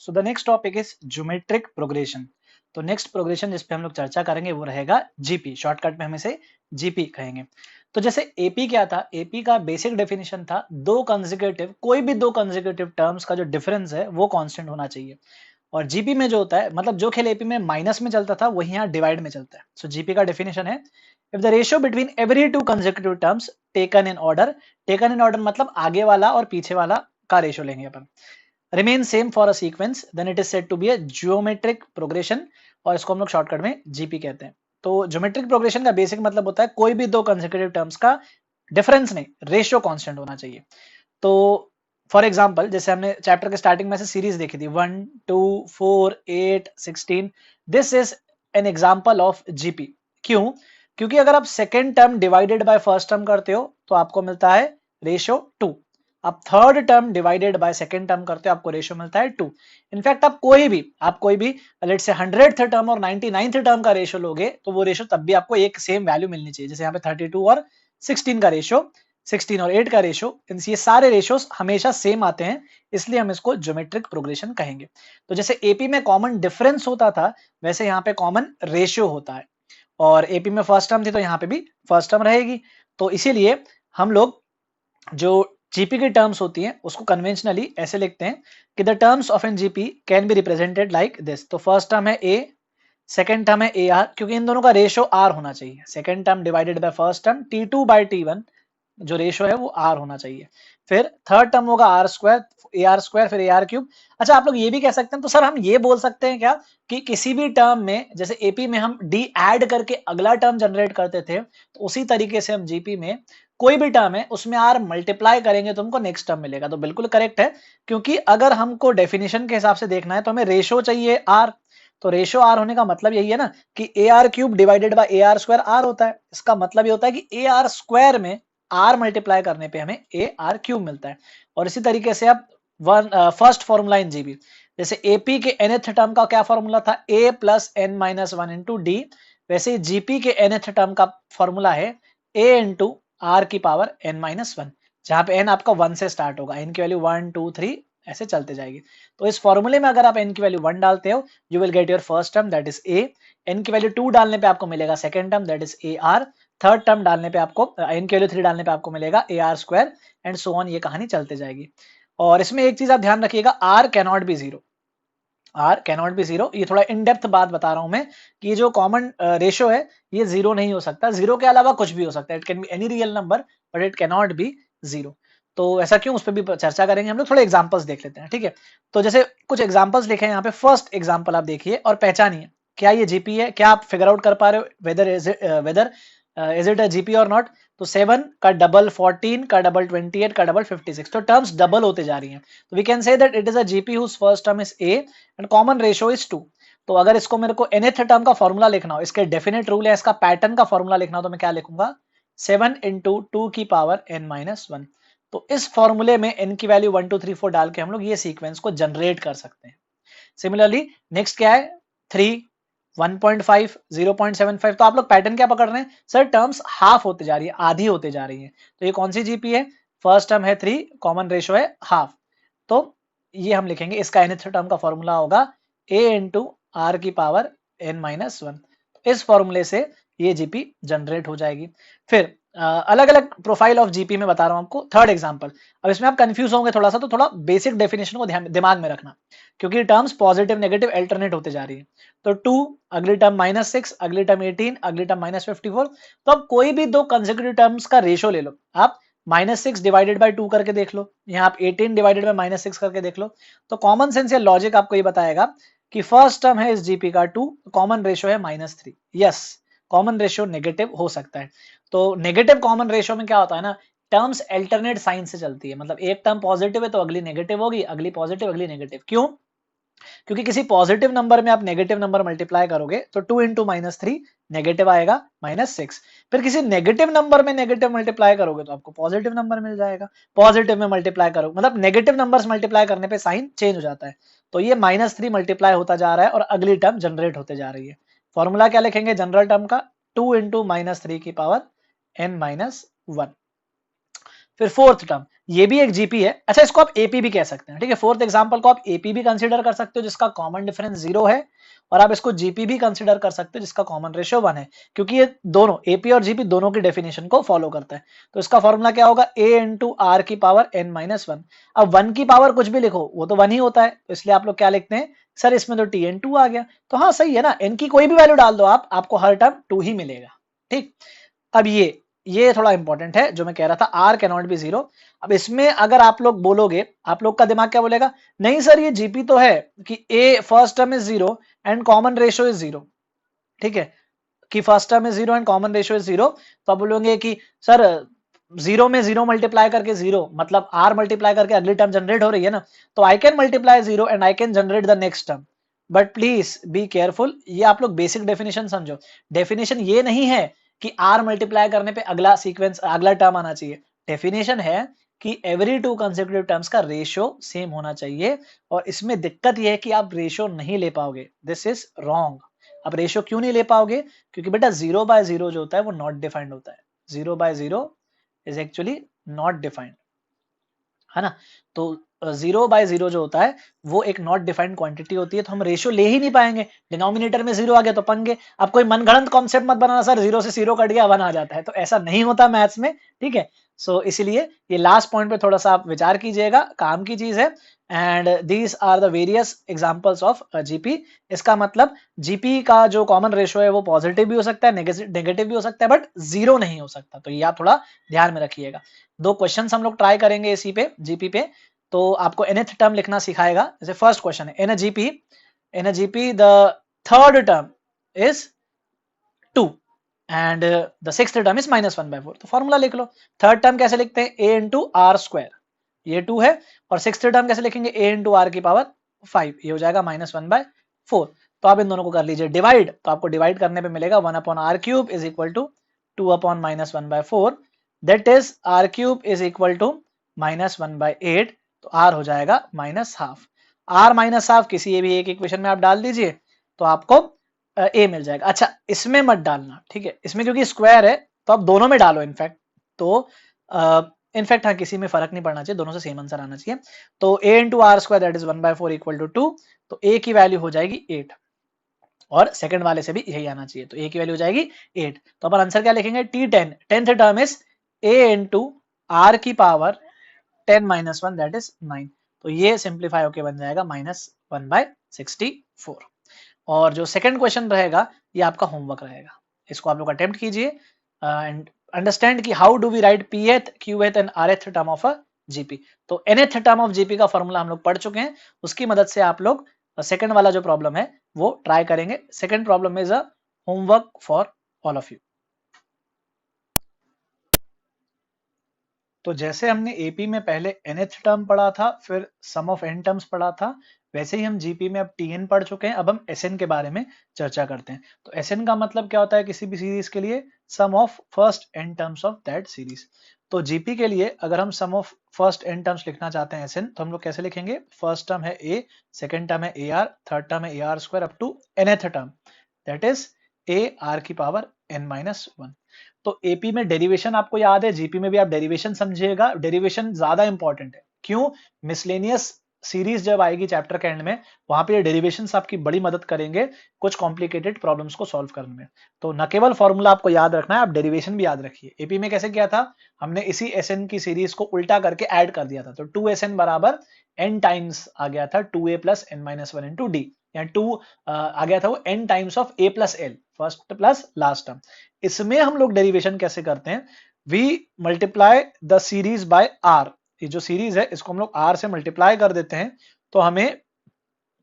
So the next topic is geometric progression. तो next progression जिस पे हम लोग चर्चा करेंगे वो रहेगा जीपी, शॉर्टकट में हम इसे जीपी कहेंगे। तो जैसे एपी क्या था, एपी का बेसिक डेफिनेशन था दो कंसेक्यूटिव, कोई भी दो कंसेक्यूटिव टर्म्स का जो डिफरेंस है वो कांस्टेंट होना चाहिए। और जीपी में जो होता है, मतलब जो खेल एपी में माइनस में चलता था वही यहाँ डिवाइड में चलता है। सो जीपी का डेफिनेशन है, if the ratio between every two consecutive terms taken in order, taken in order मतलब आगे वाला और पीछे वाला का रेशियो लेंगे अपन, remain same for a sequence, then it is said to be a geometric progression, और इसको हम लोग शॉर्टकट में जीपी कहते हैं। तो ज्योमेट्रिक प्रोग्रेशन का बेसिक मतलब होता है कोई भी दो कंसेक्यूटिव टर्म्स का डिफरेंस नहीं, रेशियो कांस्टेंट होना चाहिए। तो फॉर एग्जांपल जैसे हमने चैप्टर के स्टार्टिंग में से सीरीज देखी थी 1 2 4 8 16, this is an example of GP. क्यों? क्योंकि अगर आप second term divided by first term करते हो तो आपको मिलता है रेशियो 2, आप third term divided by second term करते हो आपको रेशियो मिलता है 2। इनफैक्ट आप कोई भी लेट से 100th टर्म और 99th टर्म का रेशियो लोगे तो वो रेशियो तब भी आपको एक सेम वैल्यू मिलनी चाहिए। जैसे यहाँ पे 32 और 16 का रेशियो, 16 और 8 का रेशियो, ये सारे रेशियोस हमेशा सेम आते हैं, इसलिए हम इसको ज्योमेट्रिक प्रोग्रेशन कहेंगे। तो जैसे एपी में कॉमन डिफरेंस होता था वैसे यहाँ पे कॉमन रेशियो होता है, और एपी में फर्स्ट टर्म थी तो यहाँ पे भी फर्स्ट टर्म रहेगी। तो इसीलिए हम लोग जो जीपी की टर्म्स होती हैं उसको कन्वेंशनली ऐसे लिखते हैं कि the terms of an GP can be represented like this. तो फर्स्ट टर्म है ए, सेकेंड टर्म है ए आर, क्योंकि इन दोनों का रेशियो आर होना चाहिए। Second term divided by first term T2 by T1, जो रेशियो है वो आर होना चाहिए। फिर थर्ड टर्म होगा R square, A are square, फिर ए आर क्यूब। अच्छा आप लोग ये भी कह सकते हैं, तो सर हम ये बोल सकते हैं क्या कि किसी भी टर्म में जैसे एपी में हम डी ऐड करके अगला टर्म जनरेट करते थे, तो उसी तरीके से हम जीपी में कोई भी टर्म है उसमें आर मल्टीप्लाई करेंगे तो हमको नेक्स्ट टर्म मिलेगा। तो बिल्कुल करेक्ट है, क्योंकि अगर हमको डेफिनेशन के हिसाब से देखना है तो हमें रेशियो चाहिए आर। तो रेशियो आर होने का मतलब यही है ना कि A R cube divided by A are square R होता है। इसका मतलब ये होता है कि ए आर स्क्वायर में आर मल्टीप्लाई करने पे हमें ए आर क्यूब मिलता है। और इसी तरीके से अब फर्स्ट फॉर्मूला इन जीबी, जैसे एपी के nth टर्म का क्या फॉर्मूला था, a plus N minus one into D, वैसे ही जीपी के nth टर्म का फॉर्मूला है a इंटू आर की पावर n माइनस वन, जहां पे n आपका 1 से स्टार्ट होगा, n की वैल्यू 1 2 3 ऐसे चलते जाएगी। तो इस फॉर्मूले में अगर आप n की वैल्यू 1 डालते हो you will get your first term that is a, n की वैल्यू 2 डालने पे आपको मिलेगा second term that is A R, third term डालने पे आपको n की वैल्यू 3 डालने पे आपको मिलेगा A R square, and so on, ये कहानी चलते जाएगी। और इसमें एक चीज आप ध्यान रखिएगा, R cannot be zero, R cannot be zero. ये थोड़ा इन डेप्थ बात बता रहा हूं मैं कि ये जो कॉमन रेशियो है ये जीरो नहीं हो सकता, जीरो के अलावा कुछ भी हो सकता है, it can be any real number but it cannot be zero. तो ऐसा क्यों, उस पर भी चर्चा करेंगे हम लोग, थोड़े एग्जांपल्स देख लेते हैं, ठीक है। तो जैसे कुछ एग्जांपल्स लिखे हैं यहाँ पे, फर्स्ट एग्जांपल आप देखिए और पहचानिए क्या ये जीपी है, क्या आप फिगर आउट कर पा रहे हो whether is it a GP और नॉट। तो 7 का डबल 14 का डबल 28 का डबल 56, तो टर्म्स डबल होते जा रही हैं। तो we can say that it is a GP whose first term is A and common ratio is 2। तो अगर इसको मेरे को nth टर्म का फॉर्मूला लिखना हो, इसके डेफिनेट रूल है, इसका पैटर्न का फॉर्मूला लिखना हो, तो मैं क्या लिखूंगा 7 इंटू 2 की पावर n माइनस वन। तो इस फॉर्मूले में n की वैल्यू 1 2 3 4 डाल के हम लोग ये सीक्वेंस को जनरेट कर सकते हैं। सिमिलरली नेक्स्ट क्या है 3 1.5 0.75, तो आप लोग पैटर्न क्या पकड़ रहे हैं, सर टर्म्स हाफ होते जा रही है, आधी होते जा रही है। तो ये कौन सी जीपी है, फर्स्ट टर्म है 3, कॉमन रेशियो है हाफ, तो ये हम लिखेंगे इसका nth टर्म का फॉर्मूला होगा a इंटू आर की पावर n माइनस वन। इस फॉर्मूले से ये जीपी जनरेट हो जाएगी। फिर अलग अलग प्रोफाइल ऑफ जीपी में बता रहा हूं आपको। थर्ड एग्जांपल, अब इसमें आप कंफ्यूज होंगे थोड़ा सा, तो थोड़ा बेसिक डेफिनेशन को दिमाग में रखना, क्योंकि टर्म्स पॉजिटिव नेगेटिव अल्टरनेट होते जा रही है। तो 2 अगली टर्म -6, अगली टर्म 18, अगली टर्म -54। तो अब कोई भी दो कंसेक्यूटिव टर्म्स का रेशियो ले लो, आप -6 डिवाइडेड बाय 2 करके देख लो, यहाँ आप 18 डिवाइडेड बाय -6 करके देख लो। तो कॉमन सेंस या लॉजिक आपको ये बताएगा कि फर्स्ट टर्म है इस जीपी का 2, कॉमन रेशियो है -3। यस, कॉमन रेशियो नेगेटिव हो सकता है। तो नेगेटिव कॉमन रेशियो में क्या होता है ना, टर्म्स अल्टरनेट साइन से चलती है, मतलब एक टर्म पॉजिटिव है तो अगली नेगेटिव होगी, अगली पॉजिटिव अगली नेगेटिव। क्यों? क्योंकि किसी पॉजिटिव नंबर में आप नेगेटिव नंबर मल्टीप्लाई करोगे तो 2 इंटू -3 नेगेटिव आएगा -6, फिर किसी नेगेटिव नंबर में नेगेटिव मल्टीप्लाई करोगे तो आपको पॉजिटिव नंबर मिल जाएगा, पॉजिटिव में मल्टीप्लाई करो मतलब नेगेटिव नंबर्स मल्टीप्लाई करने पे साइन चेंज हो जाता है। तो ये -3 मल्टीप्लाई होता जा रहा है और अगली टर्म जनरेट होते जा रही है। फॉर्मूला क्या लिखेंगे जनरल टर्म का, 2 इंटू -3 की पावर n माइनस वन। फिर फोर्थ टर्म ये भी एक जीपी है। अच्छा, इसको आप एपी भी कह सकते हैं, ठीक है। फोर्थ एग्जांपल को आप एपी भी कंसीडर कर सकते हो जिसका कॉमन डिफरेंस 0 है, और आप इसको जीपी भी कंसीडर कर सकते हो जिसका कॉमन रेशियो 1 है, क्योंकि ये दोनों एपी और जीपी दोनों की डेफिनेशन को फॉलो करता है। तो इसका फॉर्मूला क्या होगा, a इंटू आर की पावर n माइनस वन। अब 1 की पावर कुछ भी लिखो वो तो 1 ही होता है, तो इसलिए आप लोग क्या लिखते हैं सर, इसमें तो tn2 आ गया। तो हाँ सही है ना, n की कोई भी वैल्यू डाल दो आप, आपको हर टर्म 2 ही मिलेगा, ठीक। अब ये थोड़ा इंपॉर्टेंट है जो मैं कह रहा था, R can not be zero. अब इसमें अगर आप लोग बोलोगे, आप लोग का दिमाग क्या बोलेगा, नहीं सर ये जीपी तो है कि a first term is zero and common ratio is zero, ठीक है, कि first term is zero and common ratio is zero. तो आप बोलोगे कि सर जीरो में जीरो मल्टीप्लाई करके जीरो मतलब आर मल्टीप्लाई करके अगली टर्म जनरेट हो रही है ना, तो I can multiply zero and I can generate the next term. But please be careful, ये आप लोग बेसिक डेफिनेशन समझो। डेफिनेशन ये नहीं है कि आर मल्टीप्लाई करने पे अगला सीक्वेंस अगला टर्म आना चाहिए। डेफिनेशन है कि एवरी टू कंसेक्यूटिव टर्म्स का रेशियो सेम होना चाहिए, और इसमें दिक्कत यह है कि आप रेशियो नहीं ले पाओगे, दिस इज रॉन्ग। आप रेशियो क्यों नहीं ले पाओगे, क्योंकि बेटा 0/0 जो होता है वो नॉट डिफाइंड होता है, 0/0 इज एक्चुअली नॉट डिफाइंड, है ना। तो 0/0 जो होता है वो एक नॉट डिफाइंड क्वांटिटी होती है, तो हम रेशियो ले ही नहीं पाएंगे। डिनोमिनेटर में 0 आ गया तो पंगे। अब कोई मनगढ़ंत कॉन्सेप्ट मत बनाना, सर 0 से 0 कट गया 1 आ जाता है, तो ऐसा नहीं होता मैथ्स में, ठीक है। सो इसीलिए ये लास्ट पॉइंट पे थोड़ा सा आप विचार कीजिएगा, काम की चीज है। And these are the various examples of GP. इसका मतलब जीपी का जो कॉमन रेशियो है वो पॉजिटिव भी हो सकता है, नेगेटिव भी हो सकता है, बट जीरो नहीं हो सकता। तो ये आप थोड़ा ध्यान में रखिएगा। दो क्वेश्चंस हम लोग ट्राई करेंगे इसी पे, जीपी पे। तो आपको nth टर्म लिखना सिखाएगा। जैसे फर्स्ट क्वेश्चन है, in a gp the third term is 2 and the sixth term is -1/4। तो फॉर्मूला लिख लो। थर्ड टर्म कैसे लिखते हैं, a इंटू आर स्क्वायर, ये 2 है, और सिक्स्थ टर्म कैसे लिखेंगे, a इंटू आर की पावर 5, ये हो जाएगा -1/4। तो आप इन दोनों को कर लीजिए डिवाइड, तो आपको डिवाइड करने पे मिलेगा 1/r³ is equal to 2/-1/4, that is r³ is equal to -1/8। तो r हो जाएगा -½ r -½ किसी भी एक इक्वेशन में आप डाल दीजिए तो आपको a मिल जाएगा। अच्छा इसमें मत डालना, ठीक है, इसमें क्योंकि स्क्वायर है तो आप दोनों में डालो इनफैक्ट। तो इनफैक्ट हाँ, किसी में फर्क नहीं पड़ना चाहिए, दोनों से सेम आंसर आना चाहिए। तो a into R square that is 1/4 equal to 2, तो a की वैल्यू हो जाएगी 8, और सेकंड वाले से भी यही आना चाहिए, तो a की वैल्यू हो जाएगी 8। तो अपन आंसर क्या लिखेंगे, T10 tenth term is a into R की पावर 10 - 1 दैट इज 9। तो ये सिंप्लीफाई होके बन जाएगा -1/64। और जो सेकंड क्वेश्चन रहेगा ये आपका होमवर्क रहेगा, इसको आप लोग अटेम्प्ट कीजिए एंड अंडरस्टैंड कि how do we write pth qth and rth term of a GP. तो nth टर्म ऑफ जीपी का फॉर्मूला हम लोग पढ़ चुके हैं, उसकी मदद से आप लोग सेकंड वाला जो प्रॉब्लम है वो ट्राई करेंगे। Second problem is a homework for all of you. तो जैसे हमने एपी में पहले nth टर्म पढ़ा था, फिर सम ऑफ n टर्म्स पढ़ा था, वैसे ही हम जीपी में अब tn पढ़ चुके हैं। अब हम sn के बारे में चर्चा करते हैं। तो sn का मतलब क्या होता है, किसी भी सीरीज के लिए sum of first n terms of that series. तो जीपी के लिए अगर हम sum of first n terms लिखना चाहते हैं sn, तो हम लोग कैसे लिखेंगे, फर्स्ट टर्म है a, सेकेंड टर्म है ar, थर्ड टर्म है ar square up to nth term that is a r की पावर n-1। तो एपी में डेरिवेशन आपको याद है, जीपी में भी आप डेरिवेशन समझिएगा। डेरिवेशन ज्यादा इंपॉर्टेंट है, क्यों, मिसलेनियस सीरीज जब आएगी चैप्टर के एंड में, वहां पे डेरिवेशंस आपकी बड़ी मदद करेंगे कुछ कॉम्प्लिकेटेड प्रॉब्लम्स को सॉल्व करने में। तो न केवल फॉर्मूला आपको याद रखना है, आप डेरिवेशन भी याद रखिए। एपी में कैसे किया था, हमने इसी एसएन की सीरीज को उल्टा करके ऐड कर दिया था। तो 2SN बराबर n टाइम्स आ गया था 2a plus n-1 into D, या 2 आ गया था वो n times of a plus l, first plus last term. इसमें हम लोग डेरिवेशन कैसे करते हैं, we multiply the series by R. ये जो सीरीज है इसको हम लोग आर से मल्टीप्लाई कर देते हैं, तो हमें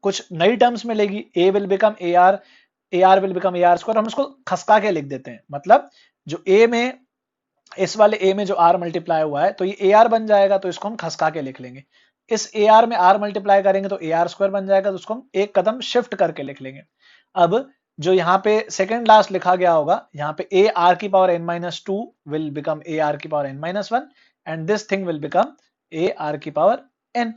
कुछ नई टर्म्स मिलेगी, a will become a r will become a are square. हम इसको खसका के लिख देते हैं, मतलब जो ए में, इस वाले ए में जो आर मल्टीप्लाई हुआ है तो ये ए आर बन जाएगा, तो इसको हम खसका के लिख लेंगे। इस ए आर में आर मल्टीप्लाई करेंगे तो ए आर स्क्वायर बन जाएगा, तो उसको हम एक कदम शिफ्ट करके लिख लेंगे। अब जो यहाँ पे सेकंड लास्ट लिखा गया होगा, यहाँ पे ए आर की power n-2 will become a r की power n-1 and this thing will become a r की पावर n।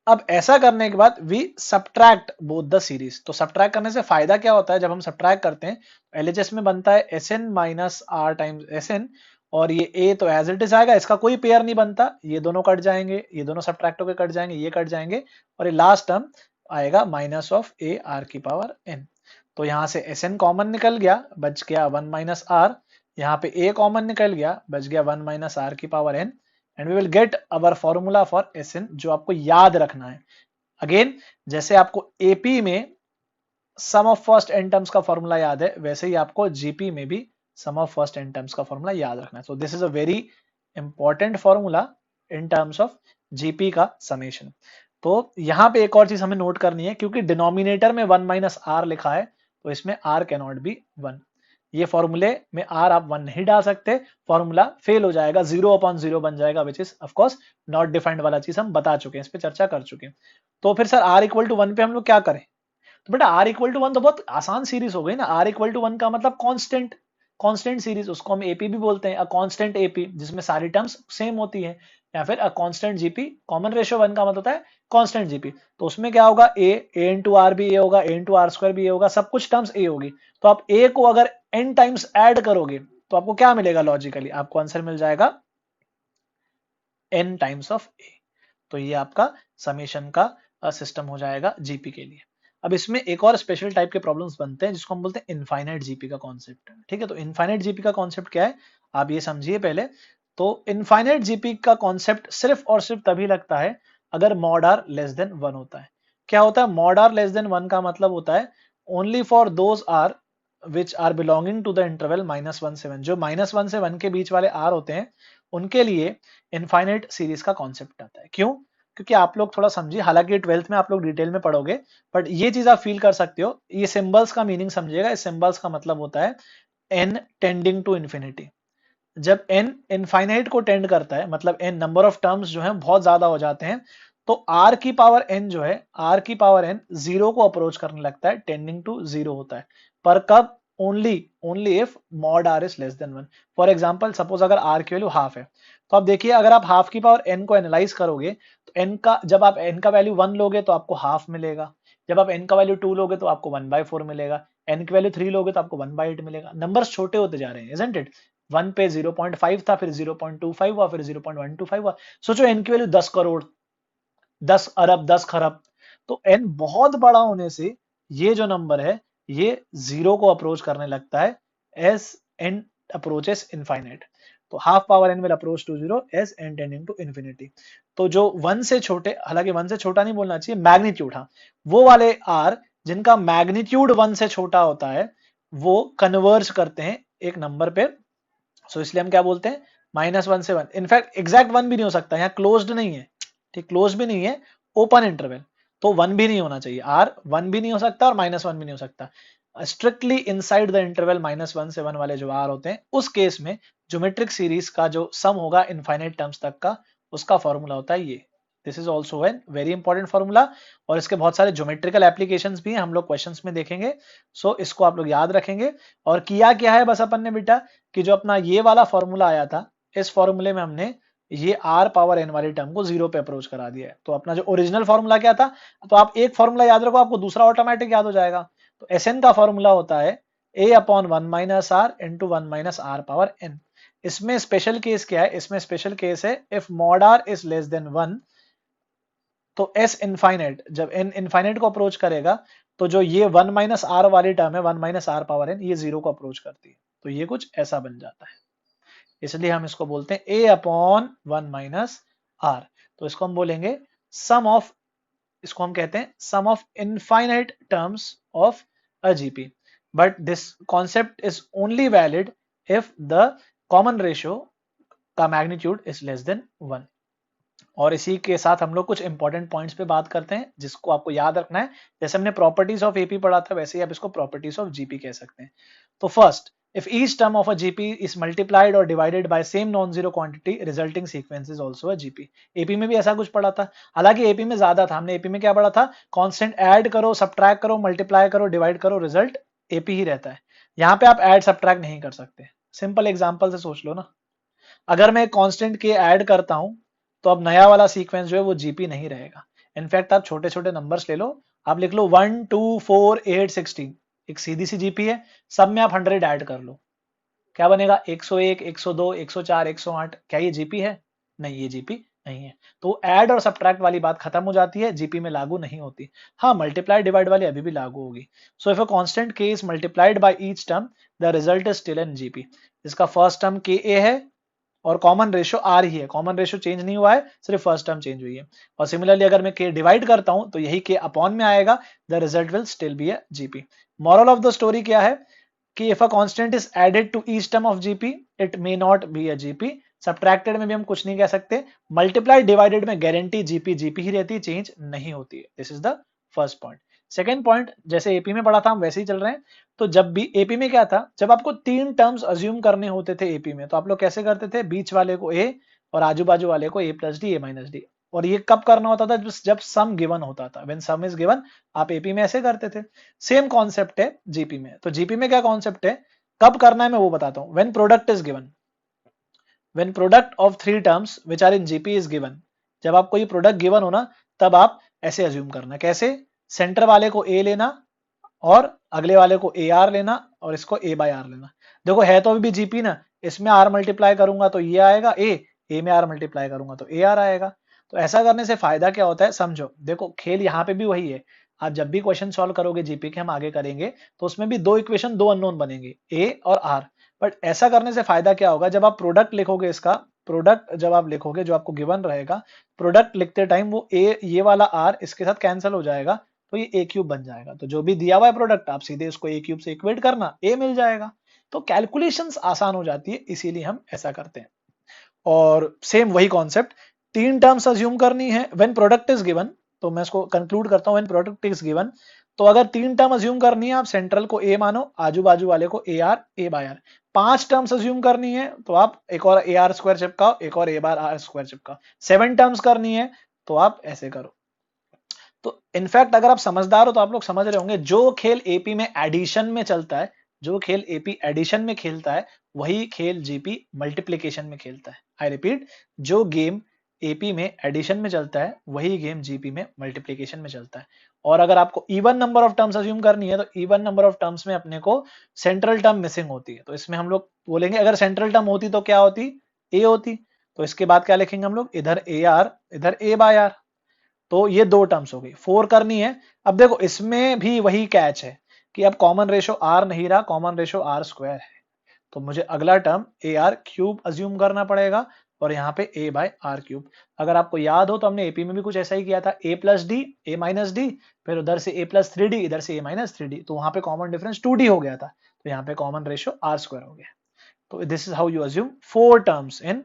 अब ऐसा करने के बाद we subtract both the series. तो सब्ट्रैक्ट करने से फायदा क्या होता है, जब हम सब्ट्रैक्ट करते हैं एलएचएस में बनता है Sn minus R times Sn, और ये a तो एज इट इज आएगा, इसका कोई पेयर नहीं बनता, ये दोनों कट जाएंगे, ये दोनों सब्ट्रैक्ट होकर कट जाएंगे, ये कट जाएंगे, और ये लास्ट टर्म आएगा माइनस ऑफ a r की पावर n। तो यहाँ से Sn कॉमन निकल गया, बच गया 1 माइनस आर, यहाँ पे a कॉमन निकल गया, बच गया 1 माइनस आर की power n, and we will get our formula for Sn, जो आपको याद रखना है। अगेन जैसे आपको AP में सम ऑफ फर्स्ट एन टर्म्स का फॉर्मूला याद है, वैसे ही आपको जीपी में भी सम ऑफ फर्स्ट एन टर्म्स का फॉर्मूला याद रखना है। So this is a very important formula in terms of GP का समेशन। तो यहाँ पे एक और चीज हमें नोट करनी है, क्योंकि डिनोमिनेटर में 1 माइनस आर लिखा है, तो इसमें आर कैन नॉट बी 1। ये फॉर्मूले में आर आप 1 नहीं डाल सकते, फॉर्मूला फेल हो जाएगा, 0/0 बन जाएगा, which is of course not defined वाला चीज हम बता चुके हैं, इस पे चर्चा कर चुके हैं। तो फिर सर आर इक्वल टू 1 पे हम लोग क्या करें? तो बेटा r इक्वल टू 1 तो बहुत आसान सीरीज हो गई ना। r इक्वल टू 1 का मतलब कांस्टेंट, कांस्टेंट सीरीज, उसको हम एपी भी बोलते हैं, अ कांस्टेंट एपी जिसमें सारी टर्म्स सेम होती है, या फिर a constant GP. Common ratio 1 का मतलब होता है कांस्टेंट जीपी। तो उसमें क्या होगा, a इनटू r भी a होगा, a इनटू r स्क्वायर भी a होगा, सब कुछ टर्म्स a होगी। तो आप a को अगर n टाइम्स ऐड करोगे तो आपको क्या मिलेगा? लॉजिकली आपको आंसर मिल जाएगा n टाइम्स ऑफ a। तो ये आपका समेशन का सिस्टम हो जाएगा जीपी के लिए। अब इसमें एक और स्पेशल टाइप के प्रॉब्लम्स बनते हैं जिसको हम बोलते हैं इनफाइनाइट जीपी का कॉन्सेप्ट। ठीक है, तो इनफाइनाइट जीपी का कॉन्सेप्ट क्या है आप ये समझिए पहले। तो इनफाइनाइट जीपी का कॉन्सेप्ट सिर्फ और सिर्फ तभी लगता है अगर मॉड आर लेस देन 1 होता है। क्या होता है मॉड आर लेस देन 1 का मतलब होता है only for those R which are belonging to the interval -1 से 1। जो -1 से 1 के बीच वाले आर होते हैं उनके लिए इनफाइनाइट सीरीज का कॉन्सेप्ट आता है। क्यों? क्योंकि आप लोग थोड़ा समझिए, हालांकि 12th में आप लोग डिटेल में पढ़ोगे, बट ये चीज आप फील कर सकते हो। ये सिंबल्स का मीनिंग समझिएगा, इस सिंबल्स का मतलब होता है n टेंडिंग टू इन्फिनिटी। जब n इनफाइनाइट को टेंड करता है, मतलब n नंबर ऑफ टर्म्स जो है बहुत ज्यादा हो जाते हैं, तो r की पावर n जो है, r की पावर n जीरो को अप्रोच करने लगता है, टेंडिंग टू जीरो होता है। पर कब? Only if mod r is less than 1। For example suppose अगर r की वैल्यू हाफ है, तो आप देखिए अगर आप हाफ की पावर n को एनालाइज करोगे तो n का, जब आप n का वैल्यू 1 लोगे तो आपको हाफ मिलेगा, जब आप n का वैल्यू 2 लोगे तो आपको 1/4 मिलेगा, n की वैल्यू 3 लोगे तो आपको 1/8 मिलेगा। नंबर्स छोटे होते जा रहे हैं, isn't it? 1 पे 0.5 था, फिर 0.25 हुआ, फिर 0.125 हुआ। सोचो n की वैल्यू 10 करोड़, 10 अरब, 10 खरब, तो n बहुत बड़ा होने से ये जो नंबर है ये जीरो को अप्रोच करने लगता है एज n अप्रोचेस इनफाइनाइट। तो half power n will approach to zero as n tending to infinity. तो जो 1 से छोटे, हालांकि 1 से छोटा नहीं बोलना चाहिए, मैग्नीट्यूड, हाँ, वो वाले r जिनका मैग्नीट्यूड 1 से छोटा होता है वो कन्वर्ज करते हैं एक नंबर पे। सो इसलिए हम क्या बोलते हैं -1 से 1। इनफैक्ट एग्जैक्ट 1 भी नहीं हो सकता, यहाँ क्लोज्ड नहीं है, ठीक, क्लोज भी नहीं है, ओपन इंटरवल, तो 1 भी नहीं होना चाहिए। r 1 भी नहीं हो सकता और -1 भी नहीं हो सकता। स्ट्रिक्टली इनसाइड द इंटरवल -1 से 1 वाले जो r होते हैं, उस केस में ज्योमेट्रिक सीरीज का जो सम होगा इनफाइनाइट टर्म्स तक का, उसका फॉर्मूला होता है ये। This is also an very important formula, और इसके बहुत सारे ज्योमेट्रिकल एप्लीकेशंस भी हैं, हम लोग क्वेश्चंस में देखेंगे। सो इसको आप लोग याद रखेंगे। और किया क्या है बस अपन ने बेटा, कि जो अपना ये वाला फॉर्मूला आया था, इस फॉर्मूले में हमने ये r पावर n वाली टर्म को जीरो पे अप्रोच करा दिया है। तो अपना जो ओरिजिनल फॉर्मूला क्या था, तो आप एक फॉर्मूला याद रखो, आपको दूसरा ऑटोमेटिक याद हो जाएगा। तो Sn का फॉर्मूला होता है a/1 minus are into 1 minus R power n। इसमें स्पेशल केस क्या है? इसमें स्पेशल केस है if mod r is less than 1, तो s इनफाइनाइट, जब n इनफाइनाइट को अप्रोच करेगा तो जो ये 1 माइनस आर वाली टर्म है, 1 माइनस आर पावर n, ये जीरो को अप्रोच करती है। तो ये कुछ ऐसा बन जाता है, इसलिए हम इसको बोलते हैं a/1 माइनस आर। तो इसको हम बोलेंगे सम ऑफ, इसको हम कहते हैं sum of infinite terms of a GP. But this concept is only valid if the common ratio का मैग्नीट्यूड इज लेस देन 1। और इसी के साथ हम लोग कुछ इंपॉर्टेंट पॉइंट्स पे बात करते हैं जिसको आपको याद रखना है। जैसे हमने प्रॉपर्टीज ऑफ एपी पढ़ा था, वैसे ही आप इसको प्रॉपर्टीज ऑफ जीपी कह सकते हैं। तो first, if each term of a GP is multiplied or divided by same non-zero quantity, resulting sequence is also a GP। AP में भी ऐसा कुछ पढ़ा था, हालांकि AP में ज्यादा था। हमने AP में क्या पढ़ा था? कांस्टेंट ऐड करो, सब्ट्रैक्ट करो, मल्टीप्लाई करो, डिवाइड करो, रिजल्ट AP ही रहता है। यहाँ पे आप ऐड सब्ट्रैक्ट नहीं कर सकते। सिंपल एग्जांपल से सोच लो ना, अगर मैं कांस्टेंट के ऐड करता हूं तो अब नया वाला सीक्वेंस जो है वो जीपी नहीं रहेगा। इनफैक्ट आप छोटे छोटे नंबर्स ले लो, आप लिख लो 1 2 4 8 16, एक सीधी सी जीपी है, सब में आप 100 ऐड कर लो, क्या बनेगा 101, 102, 104, 108, क्या ये जीपी है? नहीं, ये जीपी नहीं है। तो ऐड और सब्ट्रैक्ट वाली बात खत्म हो जाती है, जीपी में लागू नहीं होती। हाँ, मल्टीप्लाई डिवाइड वाली अभी भी लागू होगी। सो इफ अ कांस्टेंट के is multiplied by each term the result is still in GP. इसका फर्स्ट टर्म के ए है और कॉमन रेशियो आर ही है, कॉमन रेशियो चेंज नहीं हुआ है, सिर्फ फर्स्ट टर्म चेंज हुई है। और सिमिलरली अगर मैं के डिवाइड करता हूं तो यही के अपॉन में आएगा, the result will still be a GP. Moral of the story क्या है कि if a constant is added to each term of GP it may not be a GP. Subtracted में भी हम कुछ नहीं कह सकते, मल्टीप्लाई डिवाइडेड में गारंटी जीपी जीपी ही रहती है, चेंज नहीं होती है। This is the first point. Second point, जैसे एपी में पढ़ा था हम वैसे ही चल रहे हैं। तो जब भी एपी में क्या था, जब आपको 3 टर्म्स अज्यूम करने होते थे एपी में, तो आप लोग कैसे करते थे, बीच वाले को ए और आजू बाजू वाले को ए प्लस डी, ए माइनस डी। और ये कब करना होता था, जब सम गिवन होता था, व्हेन सम इज गिवन, आप एपी में ऐसे करते थे। सेम कॉन्सेप्ट है जीपी में। तो जीपी में क्या कॉन्सेप्ट है, कब करना है मैं वो बताता हूं। When product is given, when product of 3 terms which are in GP is given, जब आपको ये प्रोडक्ट गिवन हो ना, तब आप ऐसे अज्यूम करना। कैसे, सेंटर वाले को ए लेना और अगले वाले को ए आर लेना और इसको ए बाय आर लेना। देखो है तो अभी भी जीपी ना, इसमें आर मल्टीप्लाई करूंगा तो ये आएगा ए में आर मल्टीप्लाई करूंगा तो ए आर आएगा। तो ऐसा करने से फायदा क्या होता है, समझो। देखो खेल यहाँ पे भी वही है, आप जब भी क्वेश्चन सॉल्व करोगे जीपी के, हम आगे करेंगे, तो उसमें भी 2 इक्वेशन 2 अननोन बनेंगे, ए और आर। बट ऐसा करने से फायदा क्या होगा, जब आप प्रोडक्ट लिखोगे, इसका प्रोडक्ट जब आप लिखोगे जो आपको गिवन रहेगा, प्रोडक्ट लिखते टाइम वो ए, ये वाला आर इसके साथ कैंसिल हो जाएगा, तो ये ए क्यूब बन जाएगा। तो जो भी दिया हुआ है प्रोडक्ट, आप सीधे इसको ए क्यूब से इक्वेट करना, ए मिल जाएगा। तो कैलकुलेशंस आसान हो जाती है, इसीलिए हम ऐसा करते हैं। और सेम वही कॉन्सेप्ट, 3 टर्म्स अज्यूम करनी है व्हेन प्रोडक्ट इज गिवन। तो मैं इसको कंक्लूड करता हूं, व्हेन प्रोडक्ट इज गिवन। तो अगर 3 टर्म अज्यूम करनी है, आप सेंट्रल को ए मानो, आजू बाजू वाले को A R, A by R. 5 terms assume करनी है तो आप एक और ए आर स्क्वायर चिपकाओ, एक और ए बार आर स्क्वायर चिपकाओ। 7 टर्म्स करनी है तो आप ऐसे करो। तो इनफैक्ट अगर आप समझदार हो तो आप लोग समझ रहे होंगे, जो खेल एपी में एडिशन में चलता है, जो खेल एपी एडिशन में खेलता है, वही खेल जीपी मल्टीप्लिकेशन में खेलता है। आई रिपीट, जो गेम एपी में एडिशन में चलता है, वही गेम जीपी में मल्टीप्लिकेशन में चलता है। और अगर आपको even number of terms assume करनी है, तो इवन नंबर ऑफ टर्म्स में अपने को सेंट्रल टर्म मिसिंग होती है। तो इसमें हम लोग बोलेंगे, अगर सेंट्रल टर्म होती तो क्या होती, ए होती। तो इसके बाद क्या लिखेंगे हम लोग, इधर ए आर, इधर ए बाय आर। तो ये 2 टर्म्स हो गई, 4 करनी है। अब देखो इसमें भी वही कैच है कि अब कॉमन रेशो आर नहीं रहा, कॉमन रेशो आर स्क्वायर है। तो मुझे अगला टर्म ए आर क्यूब अज्यूम करना पड़ेगा और यहाँ पे ए बाय आर क्यूब। अगर आपको याद हो तो हमने एपी में भी कुछ ऐसा ही किया था, ए प्लस डी, ए माइनस डी, फिर उधर से ए प्लस 3 डी, इधर से ए माइनस 3 डी। तो वहां पे कॉमन डिफरेंस 2 डी हो गया था, तो यहाँ पे कॉमन रेशो आर स्क्वायर हो गया। तो this is how you assume 4 terms in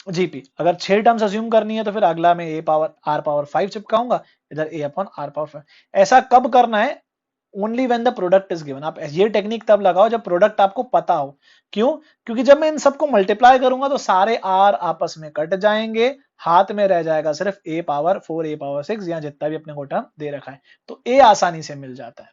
GP. अगर 6 टर्म्स अज्यूम करनी है तो फिर अगला मैं ए पावर आर पावर 5 चिपकाऊंगा, इधर ए अपॉन आर पावर 5। ऐसा कब करना है, only when the product is given. आप ये टेक्निक तब लगाओ जब प्रोडक्ट आपको पता हो। क्यों, क्योंकि जब मैं इन सबको मल्टीप्लाई करूंगा तो सारे आर आपस में कट जाएंगे, हाथ में रह जाएगा सिर्फ ए पावर 4, ए पावर 6 या जितना भी अपने को टर्म दे रखा है, तो ए आसानी से मिल जाता है।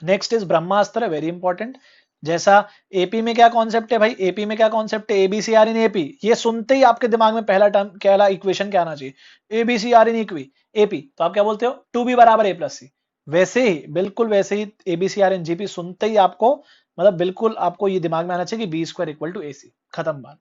Next is Brahmastra, very important. जैसा एपी में क्या कॉन्सेप्ट है भाई, एपी में क्या कॉन्सेप्ट है, एबीसीआर इन एपी। ये सुनते ही आपके दिमाग में पहला टर्म क्या, इक्वेशन क्या आना चाहिए, एबीसीआर इन इक्वी एपी। तो आप क्या बोलते हो, 2b बराबर ए प्लस सी। वैसे ही, बिल्कुल वैसे ही एबीसीआर इन जीपी सुनते ही आपको, मतलब बिल्कुल आपको ये दिमाग में आना चाहिए कि बी स्क्वायर इक्वल टू ए सी, खत्म बात।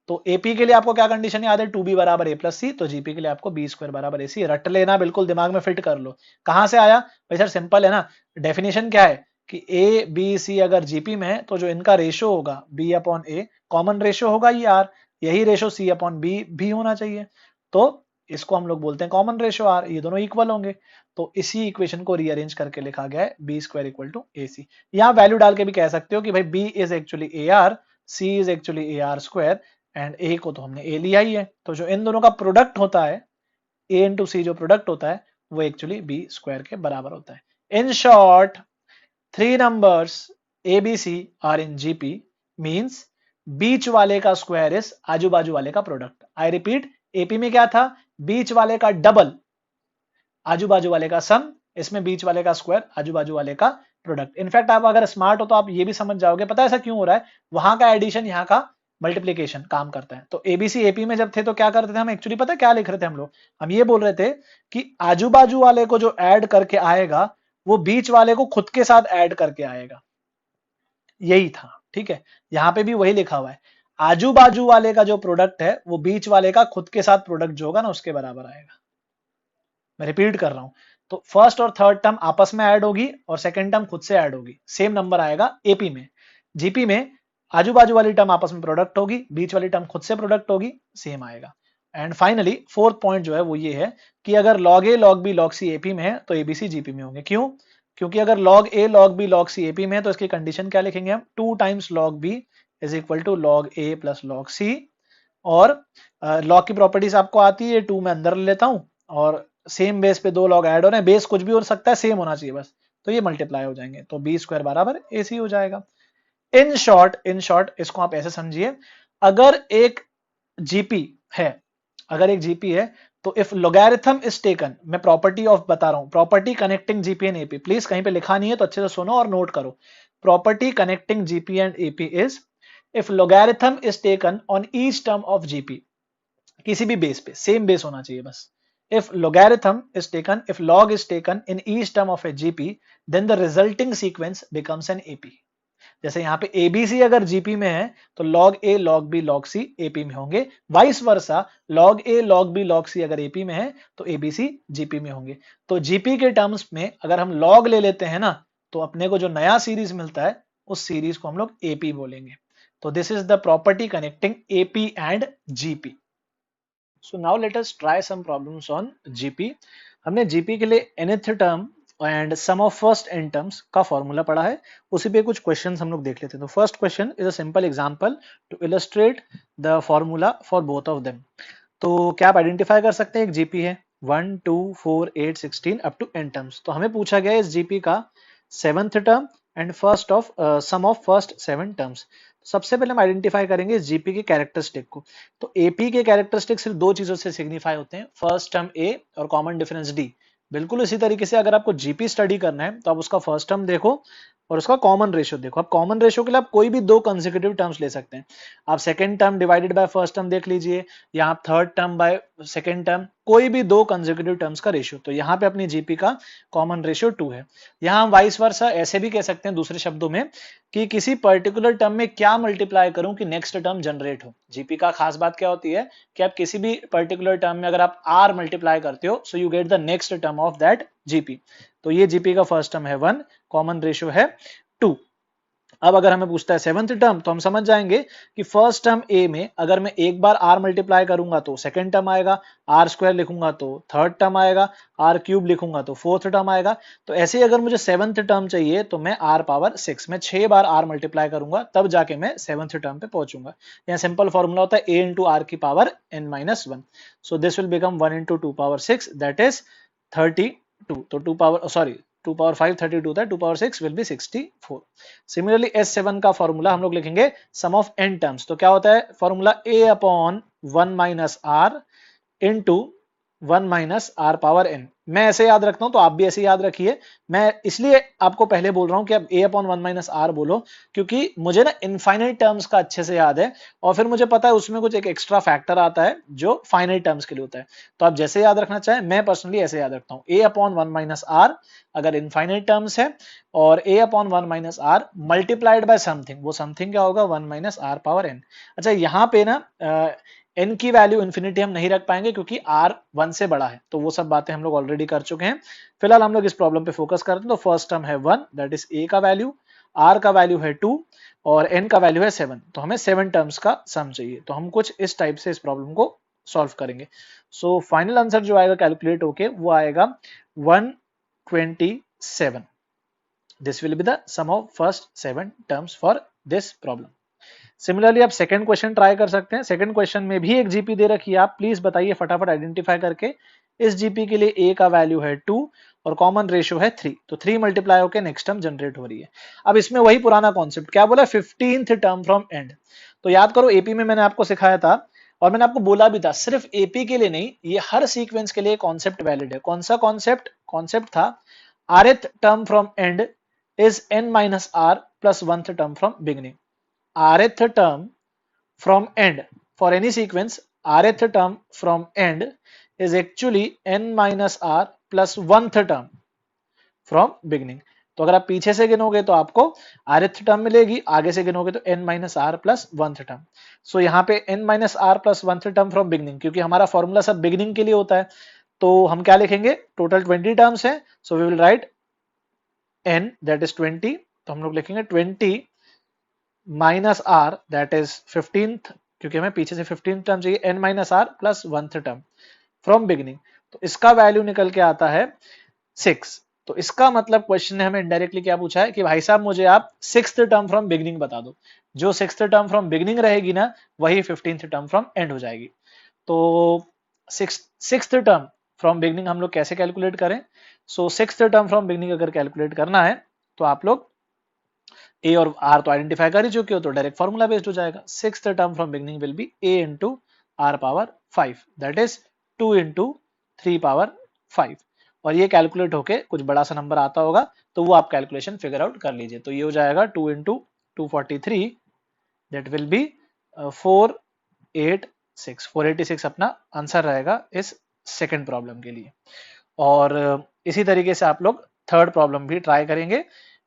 तो एपी के लिए आपको क्या कंडीशन याद है, 2b बराबर ए प्लस सी। तो जीपी के लिए आपको बी स्क्वायर बराबर ए सी रट लेना, बिल्कुल दिमाग में फिट कर लो। कहां से आया भाई सर, सिंपल है ना। डेफिनेशन क्या है कि ए बी सी अगर जीपी में है तो जो इनका रेशो होगा बी अपॉन ए, कॉमन रेशो होगा ये आर, यही रेशो सी अपॉन बी भी होना चाहिए। तो इसको हम लोग बोलते हैं कॉमन रेशो आर, ये दोनों इक्वल होंगे। तो इसी इक्वेशन को रीअरेंज करके लिखा गया है बी स्क्वायर इक्वल टू ए सी। यहाँ वैल्यू डाल के भी कह सकते हो कि भाई b is actually a r, c is actually a are square, and a को तो हमने ए लिया ही है। तो जो इन दोनों का प्रोडक्ट होता है, ए इंटू सी जो प्रोडक्ट होता है, वो एक्चुअली बी स्क्वायर के बराबर होता है। In short, 3 numbers ABC are in GP means बीच वाले का स्क्वायर इज आजू बाजू वाले का प्रोडक्ट। आई रिपीट, एपी में क्या था, बीच वाले का डबल आजू बाजू वाले का सम, इसमें बीच वाले का स्क्वायर आजू बाजू वाले का प्रोडक्ट। इनफैक्ट आप अगर स्मार्ट हो तो आप ये भी समझ जाओगे, पता है ऐसा क्यों हो रहा है, वहां का एडिशन यहाँ का मल्टीप्लीकेशन काम करता है। तो एबीसी एपी में जब थे तो क्या करते थे हम, एक्चुअली पता है क्या लिख रहे थे हम लोग, हम ये बोल रहे थे कि आजू बाजू वाले को जो ऐड करके आएगा वो बीच वाले को खुद के साथ ऐड करके आएगा, यही था। ठीक है, यहाँ पे भी वही लिखा हुआ है, आजू बाजू वाले का जो प्रोडक्ट है वो बीच वाले का खुद के साथ प्रोडक्ट जो होगा ना उसके बराबर आएगा। मैं रिपीट कर रहा हूं, तो फर्स्ट और थर्ड टर्म आपस में ऐड होगी और सेकंड टर्म खुद से ऐड होगी, सेम नंबर आएगा एपी में। जीपी में आजू बाजू वाली टर्म आपस में प्रोडक्ट होगी, बीच वाली टर्म खुद से प्रोडक्ट होगी, सेम आएगा। एंड फाइनली फोर्थ पॉइंट जो है वो ये है कि अगर log a log b log c AP में है तो एबीसी जीपी में होंगे। क्यों? क्योंकि अगर log a log b log c AP में है तो इसकी कंडीशन क्या लिखेंगे हम, 2 times log b is equal to log a plus log c। और लॉग की प्रॉपर्टीज आपको आती है, 2 मैं अंदर ले लेता हूं और सेम बेस पे दो लॉग ऐड हो रहे हैं, बेस कुछ भी हो सकता है, सेम होना चाहिए बस, तो ये मल्टीप्लाई हो जाएंगे, तो बी स्क्वायर बराबर ए सी हो जाएगा। इन शॉर्ट इसको आप ऐसे समझिए, अगर एक जीपी है, अगर एक जीपी है तो इफ लोगैरिथम इज टेकन, मैं प्रॉपर्टी ऑफ बता रहा हूं, property connecting GP and AP, please कहीं पे लिखा नहीं है तो अच्छे से सुनो और नोट करो। Property connecting GP and AP is if logarithm is taken on each term of GP, किसी भी बेस पे, सेम बेस होना चाहिए बस। if logarithm is taken, if log is taken in each term of a gp, then the resulting sequence becomes an ap। जैसे यहाँ पे abc अगर gp में है तो log a log b log c ap में होंगे, vice versa log a log b log c अगर ap में है तो abc gp में होंगे। तो gp के टर्म्स में अगर हम log ले लेते हैं ना तो अपने को जो नया सीरीज मिलता है उस सीरीज को हम लोग ap बोलेंगे। तो this is the property connecting ap and gp। So now let us try some problems on GP। हमने GP के लिए nth term and sum of first n terms का फॉर्मूला पढ़ा है, उसी पे कुछ क्वेश्चंस हम लोग देख लेते हैं। तो first question is a simple example to illustrate the formula for both of them. तो क्या आप आइडेंटिफाई कर सकते हैं, एक जीपी है 1 2 4 8 16 अप टू n टर्म्स, तो हमें पूछा गया है इस जीपी का seventh term and first of sum of first 7 terms. सबसे पहले हम आइडेंटिफाई करेंगे इस जीपी के कैरेक्टरिस्टिक को। तो एपी के कैरेक्टरिस्टिक सिर्फ दो चीजों से सिग्निफाई होते हैं, फर्स्ट टर्म ए और कॉमन डिफरेंस डी। बिल्कुल इसी तरीके से अगर आपको जीपी स्टडी करना है तो आप उसका फर्स्ट टर्म देखो और उसका कॉमन रेशियो देखो। अब कॉमन रेशियो के लिए आप कोई भी दो कंसेक्यूटिव टर्म्स ले सकते हैं, आप second term divided by first term देख लीजिए, या आप third term by second term, कोई भी दो कंसेक्यूटिव टर्म्स का रेशियो। तो यहाँ पे अपनी जीपी का कॉमन रेशियो 2 है। यहाँ हम वाइस वर्सा ऐसे भी कह सकते हैं दूसरे शब्दों में कि किसी पर्टिकुलर टर्म में क्या मल्टीप्लाई करूं कि नेक्स्ट टर्म जनरेट हो। जीपी का खास बात क्या होती है कि आप किसी भी पर्टिकुलर टर्म में अगर आप आर मल्टीप्लाई करते हो so you get the next term of that GP. तो ये जीपी का फर्स्ट टर्म है 1, कॉमन रेशियो है 2। अब अगर हमें पूछता है सेवंथ टर्म तो हम समझ जाएंगे कि फर्स्ट टर्म ए में अगर मैं एक बार आर मल्टीप्लाई करूंगा तो सेकंड टर्म आएगा, आर स्क्वायर लिखूंगा तो थर्ड टर्म आएगा, आर क्यूब लिखूंगा तो फोर्थ टर्म आएगा। तो ऐसे ही अगर मुझे सेवंथ टर्म चाहिए तो मैं आर पावर 6 में 6 बार आर मल्टीप्लाई करूंगा तब जाके मैं सेवंथ टर्म पे पहुंचूंगा। यहाँ सिंपल फॉर्मूला होता है ए इंटू आर की power n-1। So this will become 1 into 2 power 6 that is 32। तो 2 पावर 5 32 था, 2 power 6 will be 64। Similarly S7 का फॉर्मूला हम लोग लिखेंगे सम ऑफ n टर्म्स। तो क्या होता है formula a upon 1 minus are into 1 minus R power n। मैं ऐसे याद रखता हूं तो आप भी ऐसे याद रखिए। मैं इसलिए आपको पहले बोल रहा हूं कि आप a अपॉन 1 माइनस आर बोलो क्योंकि मुझे ना इनफाइनाइट टर्म्स का अच्छे से याद है और फिर मुझे पता है उसमें कुछ एक एक्स्ट्रा फैक्टर आता है जो फाइनाइट टर्म्स के लिए होता है। तो आप जैसे याद रखना चाहें, मैं पर्सनली ऐसे याद रखता हूं a अपॉन 1 माइनस आर अगर इनफाइनाइट टर्म्स है और a upon 1 minus R multiplied by something, वो समथिंग क्या होगा 1 माइनस आर पावर n। अच्छा यहाँ पे ना n की वैल्यू इन्फिनिटी हम नहीं रख पाएंगे क्योंकि r 1 से बड़ा है, तो वो सब बातें हम लोग ऑलरेडी कर चुके हैं। फिलहाल हम लोग इस प्रॉब्लम पे फोकस करते हैं। तो फर्स्ट टर्म है 1 दैट इज a का वैल्यू, r का वैल्यू है 2 और n का वैल्यू है 7। तो हमें 7 टर्म्स का सम चाहिए, तो हम कुछ इस टाइप से इस प्रॉब्लम को सॉल्व करेंगे। सो फाइनल आंसर जो आएगा कैलकुलेट होके वो आएगा 127। This will be the sum of first 7 terms for this problem. Similarly आप सेकंड क्वेश्चन ट्राई कर सकते हैं। सेकंड क्वेश्चन में भी एक जीपी दे रखी है, आप प्लीज बताइए फटाफट आइडेंटिफाई करके। इस जीपी के लिए a का वैल्यू है 2 और कॉमन रेशियो है 3, तो 3 मल्टीप्लाई होकर नेक्स्ट टर्म जनरेट हो रही है। अब इसमें वही पुराना कॉन्सेप्ट क्या बोला, 15th टर्म फ्रॉम एंड। तो याद करो एपी में मैंने आपको सिखाया था और मैंने आपको बोला भी था सिर्फ एपी के लिए नहीं, ये हर सीक्वेंस के लिए कॉन्सेप्ट वैलिड है। कौन सा कॉन्सेप्ट था, rth term from and is n-r plus 1th term from beginning. rth term from end for any sequence, rth term from end is actually n minus r plus 1th term from beginning। तो अगर आप पीछे से गिनोगे तो आपको rth term मिलेगी, आगे से गिनोगे तो n minus are plus 1th term. So यहाँ पे n minus are plus 1th term from beginning, क्योंकि हमारा फॉर्मूला सब बिगनिंग के लिए होता है, तो हम क्या लिखेंगे, टोटल 20 टर्म्स है, so we will write n that is 20, तो हम लोग लिखेंगे 20 minus are that is 15th, क्योंकि हमें पीछे से 15th टर्म चाहिए, n minus are plus 1th term from beginning. तो इसका वैल्यू निकल के आता है 6। तो इसका मतलब क्वेश्चन ने हमें इनडायरेक्टली क्या पूछा है कि भाई साहब मुझे आप 6th टर्म फ्रॉम बिगिनिंग बता दो। जो 6th टर्म फ्रॉम बिगिनिंग रहेगी ना, वही 15th टर्म फ्रॉम एंड हो जाएगी। तो 6th टर्म फ्रॉम बिगिनिंग हम लोग कैसे कैलकुलेट करें? सो 6th टर्म फ्रॉम बिगिनिंग अगर कैलकुलेट करना है तो आप लोग ए और आर तो आइडेंटिफाई कर ही चुके हो, तो डायरेक्ट फॉर्मूला बेस्ड हो जाएगा। 6th term from beginning will be A into R power 5 that is 2 into 3 power 5, और ये कैलकुलेट होके कुछ बड़ा सा नंबर आता होगा, तो वो आप कैलकुलेशन फिगर आउट कर लीजिए। तो ये हो जाएगा 2 इंटू 243 दैट विल बी 486। 486 अपना आंसर रहेगा इस सेकंड प्रॉब्लम के लिए। और इसी तरीके से आप लोग थर्ड प्रॉब्लम भी ट्राई करेंगे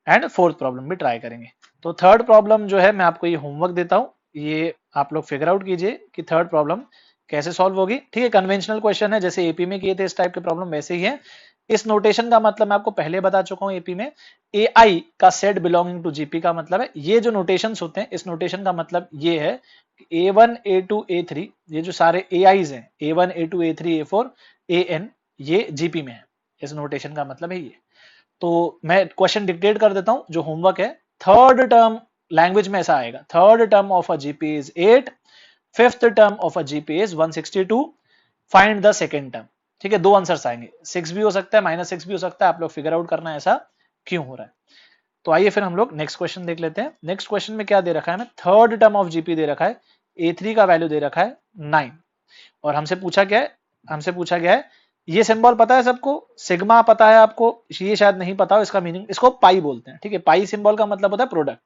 एंड फोर्थ प्रॉब्लम भी ट्राई करेंगे। तो थर्ड प्रॉब्लम जो है मैं आपको ये होमवर्क देता हूँ, ये आप लोग फिगर आउट कीजिए कि थर्ड प्रॉब्लम कैसे सॉल्व होगी। ठीक है, कन्वेंशनल क्वेश्चन है, जैसे एपी में किए थे इस टाइप के प्रॉब्लम वैसे ही है। इस नोटेशन का मतलब मैं आपको पहले बता चुका हूँ एपी में, ए आई का सेट बिलोंगिंग टू जीपी का मतलब है, ये जो नोटेशंस होते हैं इस नोटेशन का मतलब ये है कि A1 A2 A3 ये जो सारे ए आईज हैं, A1 A2 A3 A4 AN, ये जीपी में है। इस नोटेशन का मतलब है ये। तो मैं क्वेश्चन डिक्टेट कर देता हूं जो होमवर्क है। थर्ड टर्म लैंग्वेज में ऐसा आएगा, third term of a GP is 8, fifth term of a GP is 162, find the second term. ठीक है, दो आंसर्स आएंगे, 6 भी हो सकता है, -6 भी हो सकता है, आप लोग फिगर आउट करना है ऐसा क्यों हो रहा है। तो आइए फिर हम लोग नेक्स्ट क्वेश्चन देख लेते हैं। नेक्स्ट क्वेश्चन में क्या दे रखा है, हमें थर्ड टर्म ऑफ जीपी दे रखा है, A3 का वैल्यू दे रखा है 9, और हमसे पूछा गया है, ये सिंबल पता है सबको, सिग्मा पता है आपको, ये शायद नहीं पता हो इसका मीनिंग, इसको पाई बोलते हैं। ठीक है, पाई सिंबल का मतलब होता है प्रोडक्ट।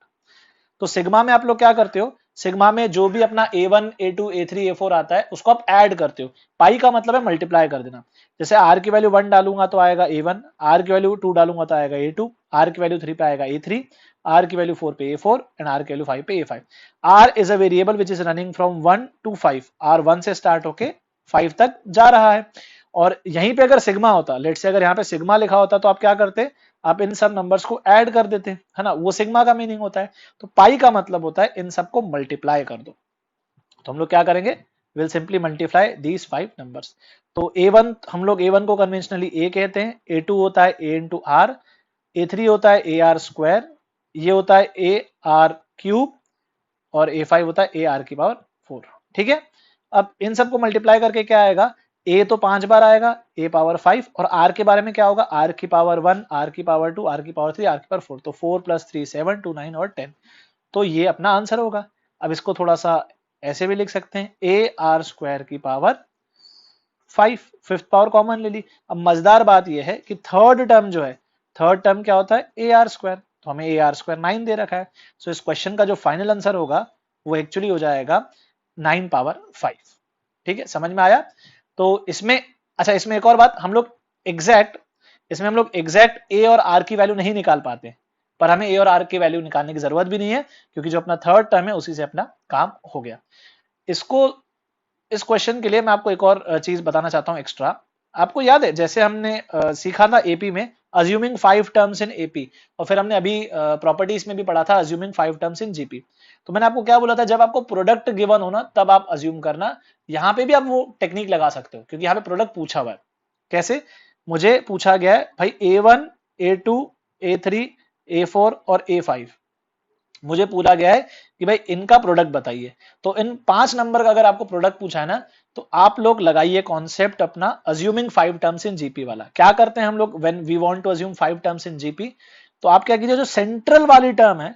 तो सिग्मा में आप लोग क्या करते हो, सिग्मा में जो भी अपना A1 A2 A3 A4 आता है उसको आप ऐड करते हो। पाई का मतलब है मल्टीप्लाई कर देना। जैसे r की वैल्यू 1 डालूंगा तो आएगा A1, r की वैल्यू 2 डालूंगा तो आएगा A2, r की वैल्यू 3 पे आएगा A3, r की वैल्यू 4 पे A4 एंड r की वैल्यू 5 पे A5। r is a variable which is running from 1 to 5, r 1 से स्टार्ट होके 5 तक जा रहा है। और यहीं पे अगर सिग्मा होता, लेट से अगर यहाँ पे सिग्मा लिखा होता तो आप क्या करते, आप इन सब नंबर्स को ऐड कर देते, है ना, वो सिग्मा का मीनिंग होता है। तो पाई का मतलब होता है इन सबको मल्टीप्लाई कर दो। तो हम लोग क्या करेंगे, will simply multiply these 5 numbers. तो A1 हम लोग A1 को कन्वेंशनली A कहते हैं, A2 होता है A इंटू आर, A3 होता है AR स्क्वायर, ये होता है AR क्यूब, और A5 होता है AR की पावर 4। ठीक है, अब इन सबको मल्टीप्लाई करके क्या आएगा, A तो 5 बार आएगा, A पावर 5, और R के बारे में क्या होगा, R की पावर 1, R की पावर 2, R की पावर 3, R की पावर 4, तो 4 + 3 7 2 9 और 10। तो ये अपना आंसर होगा। अब इसको थोड़ा सा ऐसे भी लिख सकते हैं, AR स्क्वायर की पावर 5, फिफ्थ पावर कॉमन ले ली। अब मजेदार बात यह है कि थर्ड टर्म जो है, थर्ड टर्म क्या होता है, AR स्क्वायर, तो हमें AR स्क्वायर 9 दे रखा है। सो इस क्वेश्चन का जो फाइनल आंसर होगा वो एक्चुअली हो जाएगा 9 पावर 5। ठीक है, समझ में आया। तो इसमें अच्छा, इसमें एक और बात, हम लोग एग्जैक्ट, इसमें हम लोग एग्जैक्ट ए और आर की वैल्यू नहीं निकाल पाते, पर हमें ए और आर की वैल्यू निकालने की जरूरत भी नहीं है, क्योंकि जो अपना थर्ड टर्म है उसी से अपना काम हो गया। इसको, इस क्वेश्चन के लिए मैं आपको एक और चीज बताना चाहता हूं एक्स्ट्रा। आपको याद है जैसे हमने सीखा था एपी में अज्यूमिंग 5 टर्म्स इन एपी, और फिर हमने अभी प्रॉपर्टीज में भी पढ़ा था अज्यूमिंग 5 टर्म्स इन जीपी। तो मैंने आपको क्या बोला था, जब आपको प्रोडक्ट गिवन हो ना तब आप अज्यूम करना। यहाँ पे भी आप वो टेक्निक लगा सकते हो, क्योंकि यहाँ पे प्रोडक्ट पूछा हुआ है। कैसे, मुझे पूछा गया है भाई A1 A2 A3 A4 और A5, मुझे पूछा गया है कि भाई इनका प्रोडक्ट बताइए। तो इन 5 नंबर का अगर आपको प्रोडक्ट पूछा है ना, तो आप लोग लगाइए कॉन्सेप्ट अपना अज्यूमिंग 5 टर्म्स इन जीपी वाला। क्या करते हैं हम लोग, when we want to assume 5 terms in GP, तो आप क्या कीजिए, जो सेंट्रल वाली टर्म है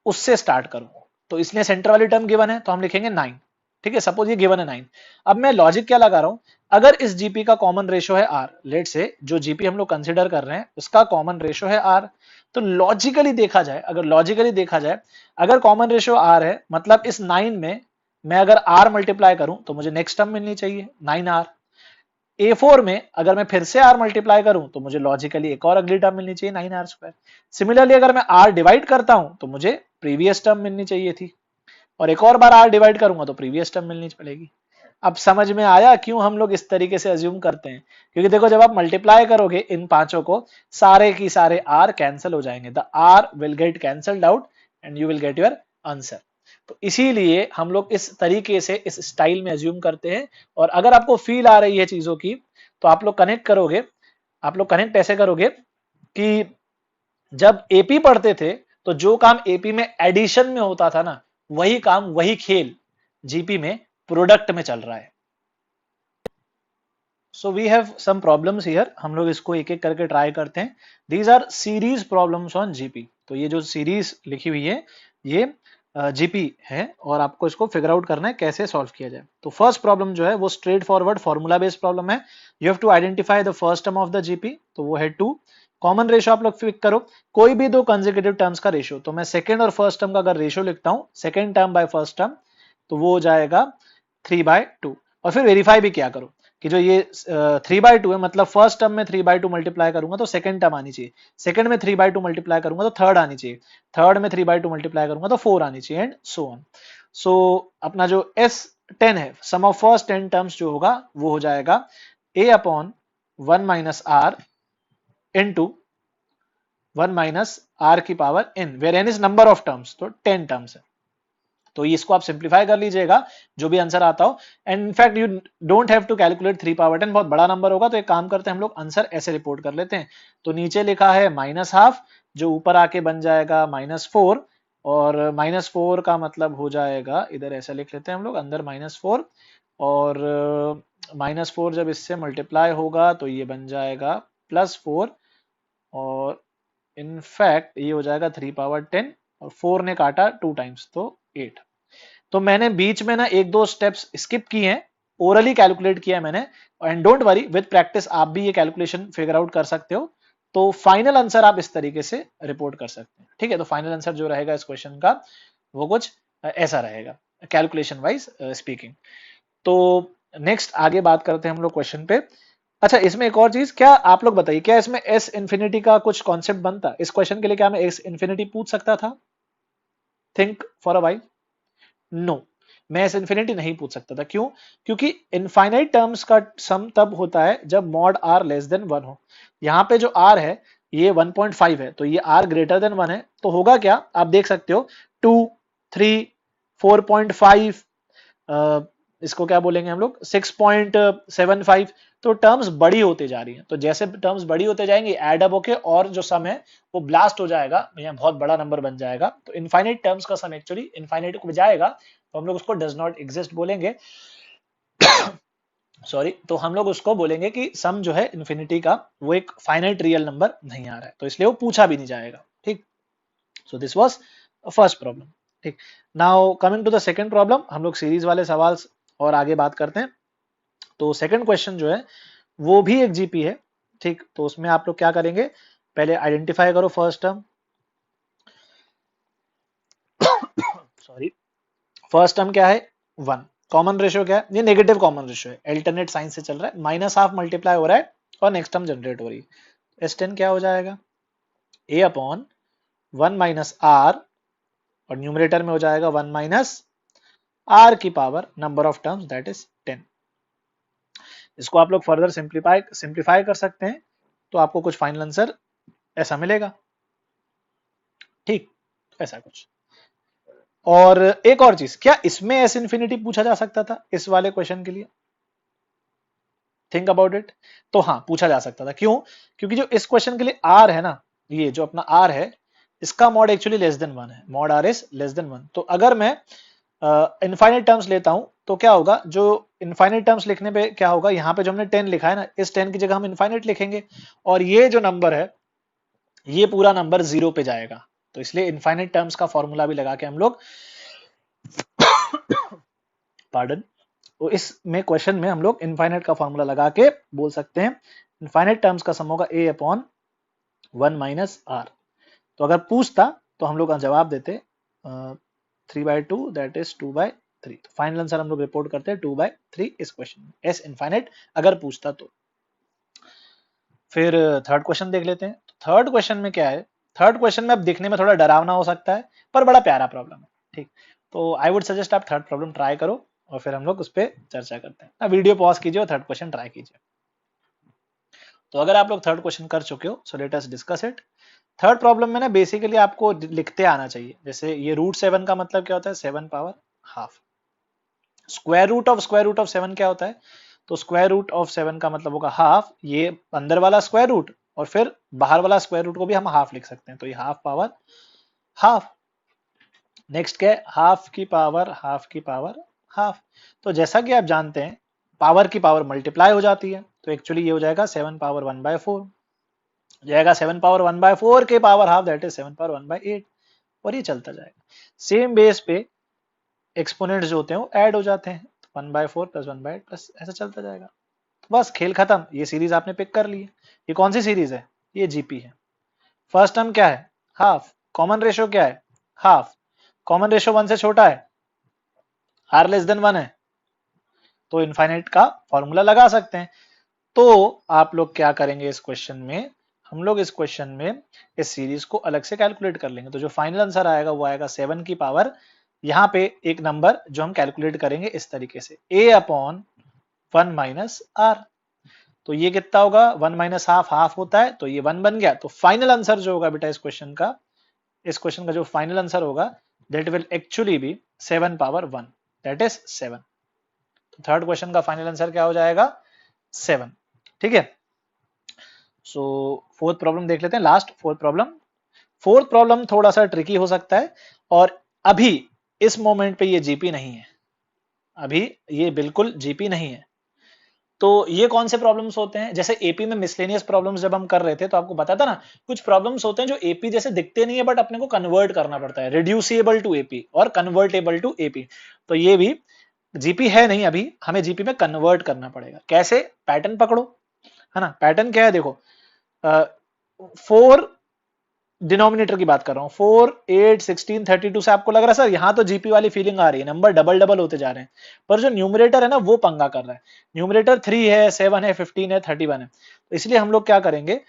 उससे स्टार्ट करो। तो इसलिए सेंट्रल वाली टर्म गिवन है तो हम लिखेंगे 9। ठीक है, सपोज ये गिवन है 9। अब मैं लॉजिक क्या लगा रहा हूं, अगर इस जीपी का कॉमन रेशो है r, लेट से जो जीपी हम लोग कंसिडर कर रहे हैं उसका कॉमन रेशो है r, तो लॉजिकली देखा जाए, अगर कॉमन रेशो r है, मतलब इस 9 में मैं अगर r मल्टीप्लाई करूं तो मुझे नेक्स्ट टर्म मिलनी चाहिए 9r। A4 में अगर मैं फिर से r मल्टीप्लाई करूं तो मुझे लॉजिकली एक और अगली टर्म मिलनी चाहिए 9r²। सिमिलरली अगर मैं r डिवाइड करता हूं तो मुझे प्रीवियस टर्म मिलनी चाहिए थी, और एक और बार r डिवाइड करूंगा तो प्रीवियस टर्म मिलनी पड़ेगी। अब समझ में आया क्यों हम लोग इस तरीके से अज्यूम करते हैं? क्योंकि देखो जब आप मल्टीप्लाई करोगे इन पांचों को, सारे की सारे r कैंसिल हो जाएंगे, the r will get cancelled out and you will get your answer. तो इसीलिए हम लोग इस तरीके से इस स्टाइल में अज्यूम करते हैं। और अगर आपको फील आ रही है चीजों की तो आप लोग कनेक्ट करोगे, आप लोग कनेक्ट ऐसे करोगे कि जब एपी पढ़ते थे तो जो काम एपी में एडिशन में होता था ना, वही काम वही खेल जीपी में प्रोडक्ट में चल रहा है। So we have some problems here, हम लोग इसको एक एक करके ट्राई करते हैं। These are series problems on GP. तो ये जो सीरीज लिखी हुई है ये जीपी है और आपको इसको फिगर आउट करना है कैसे सॉल्व किया जाए। तो फर्स्ट प्रॉब्लम जो है वो straightforward formula based problem है। You have to identify the first term of the GP, तो वो है 2। कॉमन रेशो आप लोग पिक करो, कोई भी दो कंसेक्यूटिव टर्म्स का रेशो। तो मैं सेकंड और फर्स्ट टर्म का अगर रेशो लिखता हूं, second term by first term, तो वो हो जाएगा 3/2। और फिर वेरीफाई भी क्या करो कि जो ये 3/2 है, मतलब फर्स्ट टर्म में 3/2 मल्टीप्लाई करूंगा तो सेकंड टर्म आनी चाहिए, सेकंड में 3/2 मल्टीप्लाई करूंगा तो थर्ड आनी चाहिए, थर्ड में 3/2 मल्टीप्लाई करूंगा तो 4 आनी चाहिए, एंड सो ऑन। सो अपना जो S10 है, सम ऑफ फर्स्ट 10 टर्म्स जो होगा वो हो जाएगा a/1 minus r into 1 minus r की power n, where n is number of terms, तो 10 टर्म्स है। तो इसको आप सिंप्लीफाई कर लीजिएगा जो भी आंसर आता हो, and in fact you don't have to calculate 3/10, बहुत बड़ा नंबर होगा तो एक काम करते हैं हम लोग आंसर ऐसे रिपोर्ट कर लेते हैं। तो नीचे लिखा है -12, जो ऊपर आके बन जाएगा -4, और -4 का मतलब हो जाएगा, इधर ऐसा लिख लेते हैं हम लोग, अंदर -4, और -4 जब इससे मल्टीप्लाई होगा तो ये बन जाएगा +4, और इनफैक्ट ये हो जाएगा 3/10, और 4 ने काटा 2 टाइम्स तो 8। तो मैंने बीच में ना एक दो स्टेप्स स्किप किए हैं, ओरली कैलकुलेट किया है मैंने, and don't worry, with practice आप भी ये कैलकुलेशन फिगर आउट कर सकते हो। तो फाइनल आंसर आप इस तरीके से रिपोर्ट कर सकते हैं, ठीक है। तो फाइनल आंसर जो रहेगा इस क्वेश्चन का वो कुछ ऐसा रहेगा, कैलकुलेशन वाइज स्पीकिंग। तो नेक्स्ट आगे बात करते हैं हम लोग क्वेश्चन पे। अच्छा, इसमें एक और चीज, क्या आप लोग बताइए, क्या इसमें एस इन्फिनिटी का कुछ कॉन्सेप्ट बनता? इस क्वेश्चन के लिए क्या मैं एस इन्फिनिटी पूछ सकता था? Think for a while. No, मैं एस इन्फिनिटी नहीं पूछ सकता था। क्यों? क्योंकि इनफाइनाइट टर्म्स का सम तब होता है जब मॉड आर लेस देन 1 हो। यहाँ पे जो आर है ये 1.5 है, तो ये आर ग्रेटर देन 1 है, तो होगा क्या आप देख सकते हो, 2, 3, 4.5, इसको क्या बोलेंगे हम लोग, 6.75। तो टर्म्स बड़ी होते जा रही हैं, तो जैसे टर्म्स बड़ी होते जाएंगे एड अप होके और जो सम है वो ब्लास्ट हो जाएगा, यहाँ बहुत बड़ा नंबर बन जाएगा। तो इनफाइनाइट टर्म्स का सम एक्चुअली इनफाइनाइट को जाएगा, तो हम लोग उसको डज नॉट एग्जिस्ट बोलेंगे। सॉरी, तो हम लोग उसको बोलेंगे कि सम जो है इन्फिनिटी का वो एक फाइनाइट रियल नंबर नहीं आ रहा है, तो इसलिए वो पूछा भी नहीं जाएगा, ठीक। So this was first problem, ठीक। Now coming to the second problem, हम लोग सीरीज वाले सवाल और आगे बात करते हैं। तो सेकंड क्वेश्चन जो है वो भी एक जीपी है, ठीक। तो उसमें आप लोग क्या करेंगे, पहले आइडेंटिफाई करो first term, sorry, first term क्या है 1, कॉमन रेशियो क्या है, ये नेगेटिव कॉमन रेशियो है, अल्टरनेट साइन से चल रहा है, -12 मल्टीप्लाई हो रहा है और नेक्स्ट टर्म जनरेट हो रही है। S10 क्या हो जाएगा, a/1 माइनस आर, और न्यूमरेटर में हो जाएगा 1 माइनस आर की power number of terms that is 10। इसको आप लोग फर्दर सिंप्लीफाई कर सकते हैं, तो आपको कुछ फाइनल आंसर ऐसा मिलेगा, ठीक, ऐसा कुछ। और एक और चीज, क्या इसमें एस इन्फिनिटी पूछा जा सकता था इस वाले क्वेश्चन के लिए? Think about it. तो हाँ, पूछा जा सकता था। क्यों? क्योंकि जो इस क्वेश्चन के लिए आर है ना, ये जो अपना आर है, इसका मॉड एक्चुअली लेस देन 1 है, mod r is less than 1। तो अगर मैं इनफाइनाइट टर्म्स लेता हूं तो क्या होगा, जो इनफाइनाइट टर्म्स लिखने पे क्या होगा, यहाँ पे जो हमने 10 लिखा है ना, इस 10 की जगह हम इनफाइनाइट लिखेंगे, और ये जो नंबर है ये पूरा नंबर 0 पे जाएगा। तो इसलिए इनफाइनाइट टर्म्स का फॉर्मूला भी लगा के हम लोग पार्डन, तो इसमें क्वेश्चन में हम लोग इनफाइनाइट का फॉर्मूला लगा के बोल सकते हैं इनफाइनाइट टर्म्स का सम होगा a/1 माइनस आर। तो अगर पूछता तो हम लोग जवाब देते 3/2 दैट इज 2/8। 3। तो फाइनल आंसर हम लोग रिपोर्ट करते हैं 2/3 इस क्वेश्चन में, एस इनफाइनाइट अगर पूछता तो। फिर थर्ड क्वेश्चन देख लेते हैं। थर्ड क्वेश्चन में क्या है, थर्ड क्वेश्चन में अब दिखने में थोड़ा डरावना हो सकता है पर बड़ा प्यारा प्रॉब्लम है, ठीक। तो आई वुड सजेस्ट आप थर्ड प्रॉब्लम ट्राई करो और फिर हम लोग उस पर चर्चा करते हैं। ना वीडियो पॉज कीजिए और थर्ड क्वेश्चन ट्राई कीजिए। तो अगर आप लोग थर्ड क्वेश्चन कर चुके हो so let us discuss it. Third problem में ना बेसिकली आपको लिखते आना चाहिए, जैसे ये √7 का मतलब क्या होता है, 7 power half. Square root of 7 क्या होता है, तो स्क्वायर रूट ऑफ 7 का मतलब होगा हाफ, ये अंदर वाला स्क्वायर रूट और फिर बाहर वाला स्क्वायर रूट को भी हम हाफ लिख सकते हैं, तो ये हाफ पावर हाफ। नेक्स्ट क्या है, हाफ की पावर हाफ की पावर हाफ। तो जैसा कि आप जानते हैं पावर की पावर मल्टीप्लाई हो जाती है, तो एक्चुअली ये हो जाएगा 7 पावर 1/4 जाएगा, 7 पावर 1/4 के power half that is 7 power 1/8 और ये चलता जाएगा। सेम बेस पे एक्सपोनेंट्स जो होते हैं वो ऐड हो जाते हैं, 1/4 प्लस 1/8 प्लस ऐसा चलता जाएगा। तो बस खेल खत्म, ये सीरीज आपने पिक कर ली है। ये कौन सी सीरीज है, ये जीपी है। फर्स्ट टर्म क्या है, हाफ। कॉमन रेशियो क्या है, हाफ। कॉमन रेशियो 1 से छोटा है, आर लेस देन 1 है, तो इनफाइनाइट का फॉर्मूला लगा सकते हैं। तो आप लोग क्या करेंगे इस क्वेश्चन में, हम लोग इस क्वेश्चन में इस सीरीज को अलग से कैलकुलेट कर लेंगे। तो जो फाइनल आंसर आएगा वो आएगा 7 की पावर, यहाँ पे एक नंबर जो हम कैलकुलेट करेंगे इस तरीके से, a अपॉन 1 माइनस आर। तो ये कितना होगा, 1 माइनस हाफ, हाफ होता है तो ये 1 बन गया। तो फाइनल आंसर जो होगा बेटा इस क्वेश्चन का जो फाइनल आंसर होगा that will actually be 7 power 1 that is 7। तो थर्ड क्वेश्चन का फाइनल आंसर क्या हो जाएगा, 7। ठीक है। सो फोर्थ प्रॉब्लम देख लेते हैं, last fourth problem. Fourth problem थोड़ा सा ट्रिकी हो सकता है और अभी इस मोमेंट पे ये जीपी नहीं है, अभी ये बिल्कुल जीपी नहीं है। तो ये कौन से प्रॉब्लम्स होते हैं, जैसे एपी में मिसलेनियस प्रॉब्लम्स जब हम कर रहे थे तो आपको बताया था ना, कुछ प्रॉब्लम्स होते हैं जो एपी जैसे दिखते नहीं है बट अपने को कन्वर्ट करना पड़ता है, रिड्यूसिबल टू एपी और कन्वर्टेबल टू एपी। तो ये भी जीपी है नहीं, अभी हमें जीपी में कन्वर्ट करना पड़ेगा। कैसे, पैटर्न पकड़ो, है ना। पैटर्न क्या है देखो, 4 डिनोमिनेटर की बात कर रहा हूँ, 4, 8, 16, 32 से आपको लग रहा है सर यहाँ तो जीपी वाली फीलिंग आ रही है, नंबर डबल डबल होते जा रहे हैं, पर जो न्यूमरेटर है ना वो पंगा कर रहा है। न्यूमरेटर 3 है, 7 है, 15 है, 31 है। तो इसलिए हम लोग क्या करेंगे,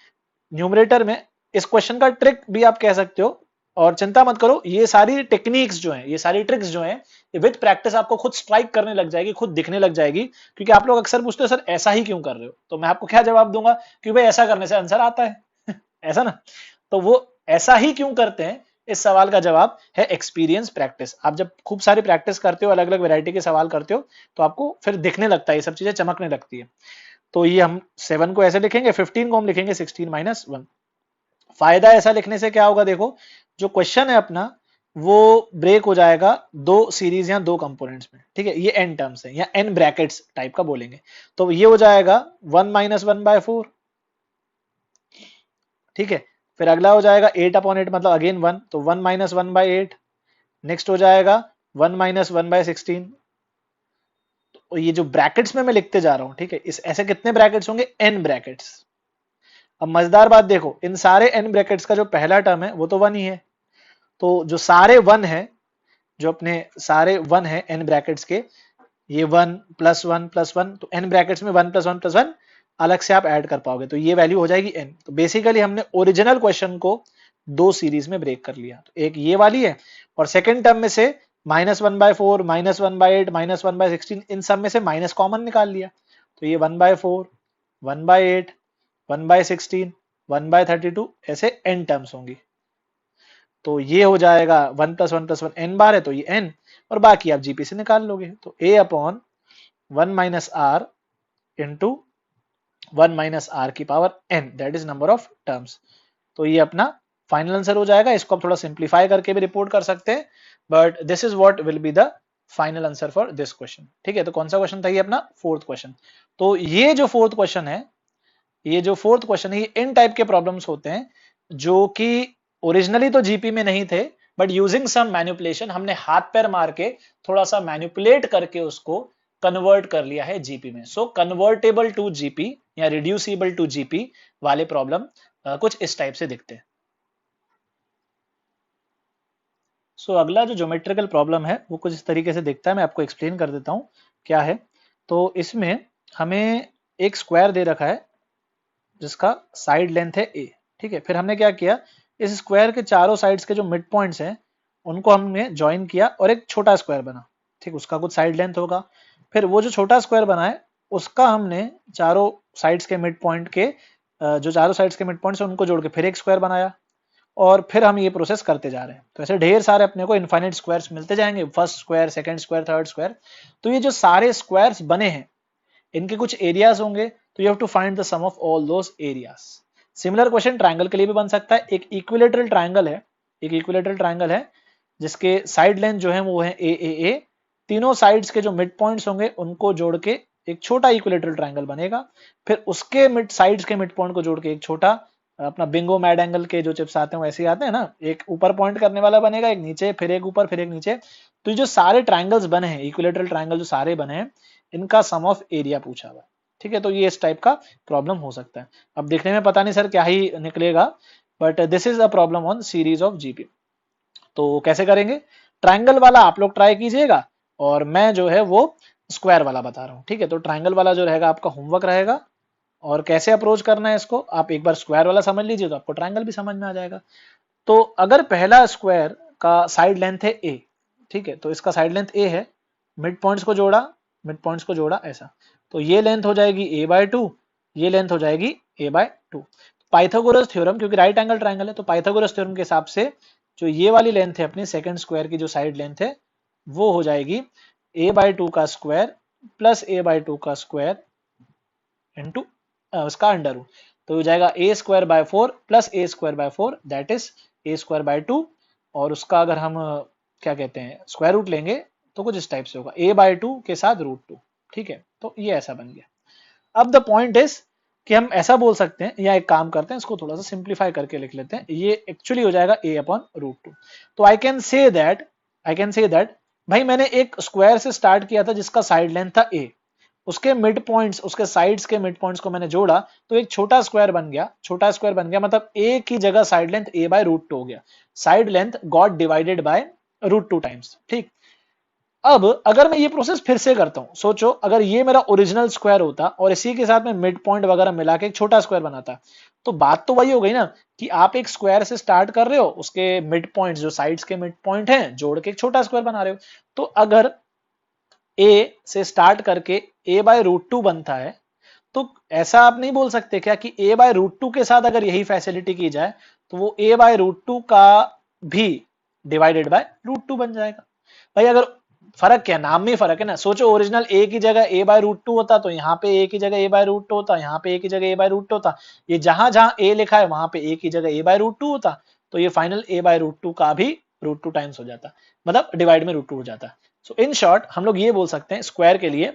न्यूमरेटर में इस क्वेश्चन का ट्रिक भी आप कह सकते हो, और चिंता मत करो, ये सारी टेक्निक्स जो है, ये सारी ट्रिक्स जो है, विद प्रैक्टिस आपको खुद स्ट्राइक करने लग जाएगी, खुद दिखने लग जाएगी। क्योंकि आप लोग अक्सर पूछते हो सर ऐसा ही क्यों कर रहे हो, तो मैं आपको क्या जवाब दूंगा, क्योंकि भाई ऐसा करने से आंसर आता है ऐसा ना। तो वो ऐसा ही क्यों करते हैं, इस सवाल का जवाब है एक्सपीरियंस, प्रैक्टिस। आप जब खूब सारी प्रैक्टिस करते हो, अलग अलग वैरायटी के सवाल करते हो, तो आपको फिर दिखने लगता है, ये सब चीजें चमकने लगती है। तो ये हम 7 को ऐसे लिखेंगे, 15 को हम लिखेंगे 16 माइनस 1। फायदा ऐसा लिखने से क्या होगा, देखो जो क्वेश्चन है अपना वो ब्रेक हो जाएगा दो सीरीज या दो कंपोनेंट्स में, ठीक है। ये एन टर्म्स है या एन ब्रैकेट्स टाइप का बोलेंगे। तो ये हो जाएगा 1 माइनस 1/4, ठीक है। फिर अगला हो जाएगा 8/8 मतलब अगेन 1, तो 1 माइनस 1/8। नेक्स्ट हो जाएगा 1 माइनस 1/16। तो ये जो ब्रैकेट्स में मैं लिखते जा रहा हूं, ठीक है, इस ऐसे कितने ब्रैकेट्स होंगे, एन ब्रैकेट्स। अब मजेदार बात देखो, इन सारे एन ब्रैकेट्स का जो पहला टर्म है वो तो 1 ही है, तो जो सारे 1 है, जो अपने सारे 1 है एन ब्रैकेट्स के, ये 1 प्लस 1 प्लस 1, तो एन ब्रैकेट्स में 1 प्लस 1 प्लस 1 अलग से आप ऐड कर पाओगे, तो ये वैल्यू हो जाएगी एन। तो बेसिकली हमने ओरिजिनल क्वेश्चन को दो सीरीज में ब्रेक कर लिया, तो एक ये वाली है और सेकेंड टर्म में से -1/4, -1/8, -1/16 इन सब में से माइनस कॉमन निकाल लिया, तो ये 1/4, 1/8, 1/16, 1/32 ऐसे n टर्म्स होंगी। तो ये हो जाएगा 1 प्लस 1 प्लस 1 n बार है, तो ये n, और बाकी आप जीपी से निकाल लोगे। तो a upon 1 minus are into 1 minus are की power n that is number of terms. तो ये अपना फाइनल आंसर हो जाएगा। इसको आप थोड़ा सिंप्लीफाई करके भी रिपोर्ट कर सकते हैं, but this is what will be the final answer for this question. ठीक है, तो कौन सा क्वेश्चन था ये, अपना फोर्थ क्वेश्चन। तो ये जो फोर्थ क्वेश्चन है, ये जो फोर्थ क्वेश्चन है, ये इन टाइप के प्रॉब्लम्स होते हैं जो कि ओरिजिनली तो जीपी में नहीं थे, बट यूजिंग सम मैनिपुलेशन हमने हाथ पैर मार के थोड़ा सा मैनिपुलेट करके उसको कन्वर्ट कर लिया है जीपी में। सो कन्वर्टेबल टू जीपी या रिड्यूसिबल टू जीपी वाले प्रॉब्लम कुछ इस टाइप से दिखते हैं। सो अगला जो ज्योमेट्रिकल प्रॉब्लम है वो कुछ इस तरीके से दिखता है, मैं आपको एक्सप्लेन कर देता हूँ क्या है। तो इसमें हमें एक स्क्वायर दे रखा है जिसका साइड लेंथ है ए, ठीक है। फिर हमने क्या किया, इस स्क्वायर के चारों साइड्स के जो मिड पॉइंट्स हैं उनको हमने ज्वाइन किया और एक छोटा स्क्वायर बना, ठीक, उसका कुछ साइड लेंथ होगा। फिर वो जो छोटा स्क्वायर बना है उसका हमने चारों साइड्स के मिड पॉइंट के जो चारों साइड्स के मिड पॉइंट्स हैं उनको जोड़ के फिर एक स्क्वायर बनाया, और फिर हम ये प्रोसेस करते जा रहे हैं। तो ऐसे ढेर सारे अपने को इनफाइनाइट स्क्वायर्स मिलते जाएंगे, first square, second square, third square. तो ये जो सारे स्क्वायर्स बने हैं इनके कुछ एरियाज होंगे, तो you have to find the sum of all those areas. Similar question triangle के लिए भी बन सकता है। एक इक्विलेटरल ट्रायंगल है, एक इक्विलेटरल ट्रायंगल है जिसके साइड लेंथ जो है वो है ए ए ए, तीनों साइड्स के जो मिड पॉइंट्स होंगे उनको जोड़ के एक छोटा इक्विलेटरल ट्रायंगल बनेगा। फिर उसके मिड साइड्स के मिड पॉइंट को जोड़ के एक छोटा, अपना बिंगो मैड एंगल के जो चिप्स आते हैं वैसे ही आते हैं ना, एक ऊपर पॉइंट करने वाला बनेगा, एक नीचे, फिर एक ऊपर, फिर एक नीचे। तो ये जो सारे ट्रायंगल्स बने हैं, इक्विलेटरल ट्रायंगल जो सारे बने हैं, इनका सम ऑफ एरिया पूछा हुआ है, ठीक है। तो ये इस टाइप का प्रॉब्लम हो सकता है। अब देखने में पता नहीं सर क्या ही निकलेगा, but this is a problem on series of GP. तो कैसे करेंगे, ट्रायंगल वाला आप लोग ट्राई कीजिएगा और मैं जो है वो स्क्वायर वाला बता रहा हूँ, ठीक है। तो ट्रायंगल वाला जो रहेगा आपका होमवर्क रहेगा, और कैसे अप्रोच करना है इसको आप एक बार स्क्वायर वाला समझ लीजिए तो आपको ट्रायंगल भी समझ में आ जाएगा। तो अगर पहला स्क्वायर का साइड लेंथ है ए, ठीक है, तो इसका साइड लेंथ ए है, मिड पॉइंट्स को जोड़ा, मिड पॉइंट्स को जोड़ा ऐसा, तो ये लेंथ हो जाएगी ए बाय टू, ये लेंथ हो जाएगी a by to. Pythagoras theorem, क्योंकि राइट एंगल ट्रायंगल है तो पाइथागोरस थ्योरम के हिसाब से जो ये वाली लेंथ है अपनी सेकंड स्क्वायर की जो साइड लेंथ है वो हो जाएगी ए बाय टू का square plus a by two का स्क्वायर इंटू उसका अंडर रूट। तो हो जाएगा a square by four plus a square by four, that is a square by two. और उसका अगर हम क्या कहते हैं स्क्वायर रूट लेंगे तो कुछ इस टाइप से होगा, ए बाय टू के साथ रूट टू, ठीक है। तो ये ऐसा बन गया। अब द पॉइंट इज कि हम ऐसा बोल सकते हैं, या एक काम करते हैं इसको थोड़ा सा सिंप्लीफाई करके लिख लेते हैं, ये एक्चुअली हो जाएगा ए अपॉन रूट टू। तो आई कैन से दैट भाई मैंने एक स्क्वायर से स्टार्ट किया था जिसका साइड लेंथ था ए, उसके मिड पॉइंट्स, उसके साइड्स के मिड पॉइंट्स को मैंने जोड़ा तो एक छोटा स्क्वायर बन गया, छोटा स्क्वायर बन गया, मतलब ए की जगह side length a by root two हो गया, side length got divided by root two times, ठीक। अब अगर मैं ये प्रोसेस फिर से करता हूं, सोचो अगर ये मेरा ओरिजिनल स्क्वायर होता और इसी के साथ में मिड पॉइंट वगैरह मिला के एक छोटा स्क्वायर बनाता, तो बात तो वही हो गई ना कि आप एक स्क्वायर से स्टार्ट कर रहे हो, उसके मिड पॉइंट्स जो साइड्स के मिड पॉइंट हैं जोड़ के एक छोटा स्क्वायर बना रहे हो। तो अगर ए से स्टार्ट करके ए बाय रूट टू बनता है, तो ऐसा आप नहीं बोल सकते क्या कि ए बाय रूट टू के साथ अगर यही फैसिलिटी की जाए तो वो ए बाय रूट टू का भी डिवाइडेड बाय रूट टू बन जाएगा। भाई अगर फर्क क्या, नाम में फर्क है ना। सोचो ओरिजिनल ए की जगह ए बाय रूट टू होता तो यहाँ पे ए की जगह ए बाय रूट टू होता, यहाँ पे ए की जगह ए बाय रूट टू होता, ये जहां जहां ए लिखा है वहां पे ए की जगह ए बाय रूट टू होता, तो ये final a by root two का भी रूट टू टाइम्स हो जाता, मतलब डिवाइड में रूट टू हो जाता। सो इन शॉर्ट हम लोग ये बोल सकते हैं स्क्वायर के लिए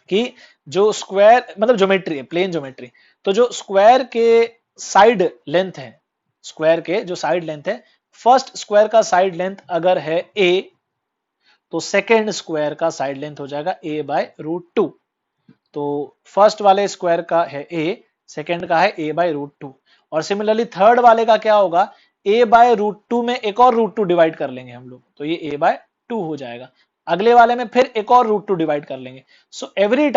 कि जो स्क्वायर मतलब ज्योमेट्री है, प्लेन ज्योमेट्री, तो जो स्क्वायर के साइड लेंथ है, स्क्वायर के जो साइड लेंथ है, फर्स्ट स्क्वायर का साइड लेंथ अगर है ए, तो सेकेंड स्क्वायर का साइड लेंथ हो जाएगा ए बाय रूट टू। तो फर्स्ट वाले स्क्वायर का है ए, सेकेंड का है ए बाय रूट टू, और सिमिलरली थर्ड वाले का क्या होगा, ए बाय रूट टू में एक और रूट टू डिवाइड कर लेंगे हम लोग, तो ये ए बाय टू हो जाएगा। अगले वाले में फिर एक और रूट टू डिवाइड कर लेंगे। सो every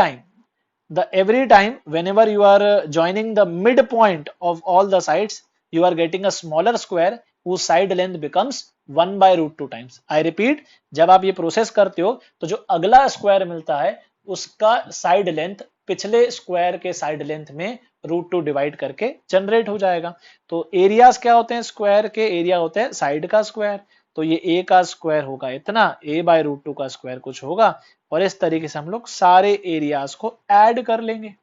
time whenever you are joining the midpoint of all the sides, you are getting a smaller square whose side length becomes 1 by root 2 times. I repeat, जब आप ये प्रोसेस करते हो तो जो अगला स्क्वायर मिलता है उसका साइड लेंथ पिछले स्क्वायर के साइड लेंथ में रूट टू डिवाइड करके जनरेट हो जाएगा। तो एरियाज क्या होते हैं, स्क्वायर के एरिया होते हैं साइड का स्क्वायर, तो ये ए का स्क्वायर होगा इतना, ए बाय रूट टू का स्क्वायर कुछ होगा, और इस तरीके से हम लोग सारे एरियाज को ऐड कर लेंगे।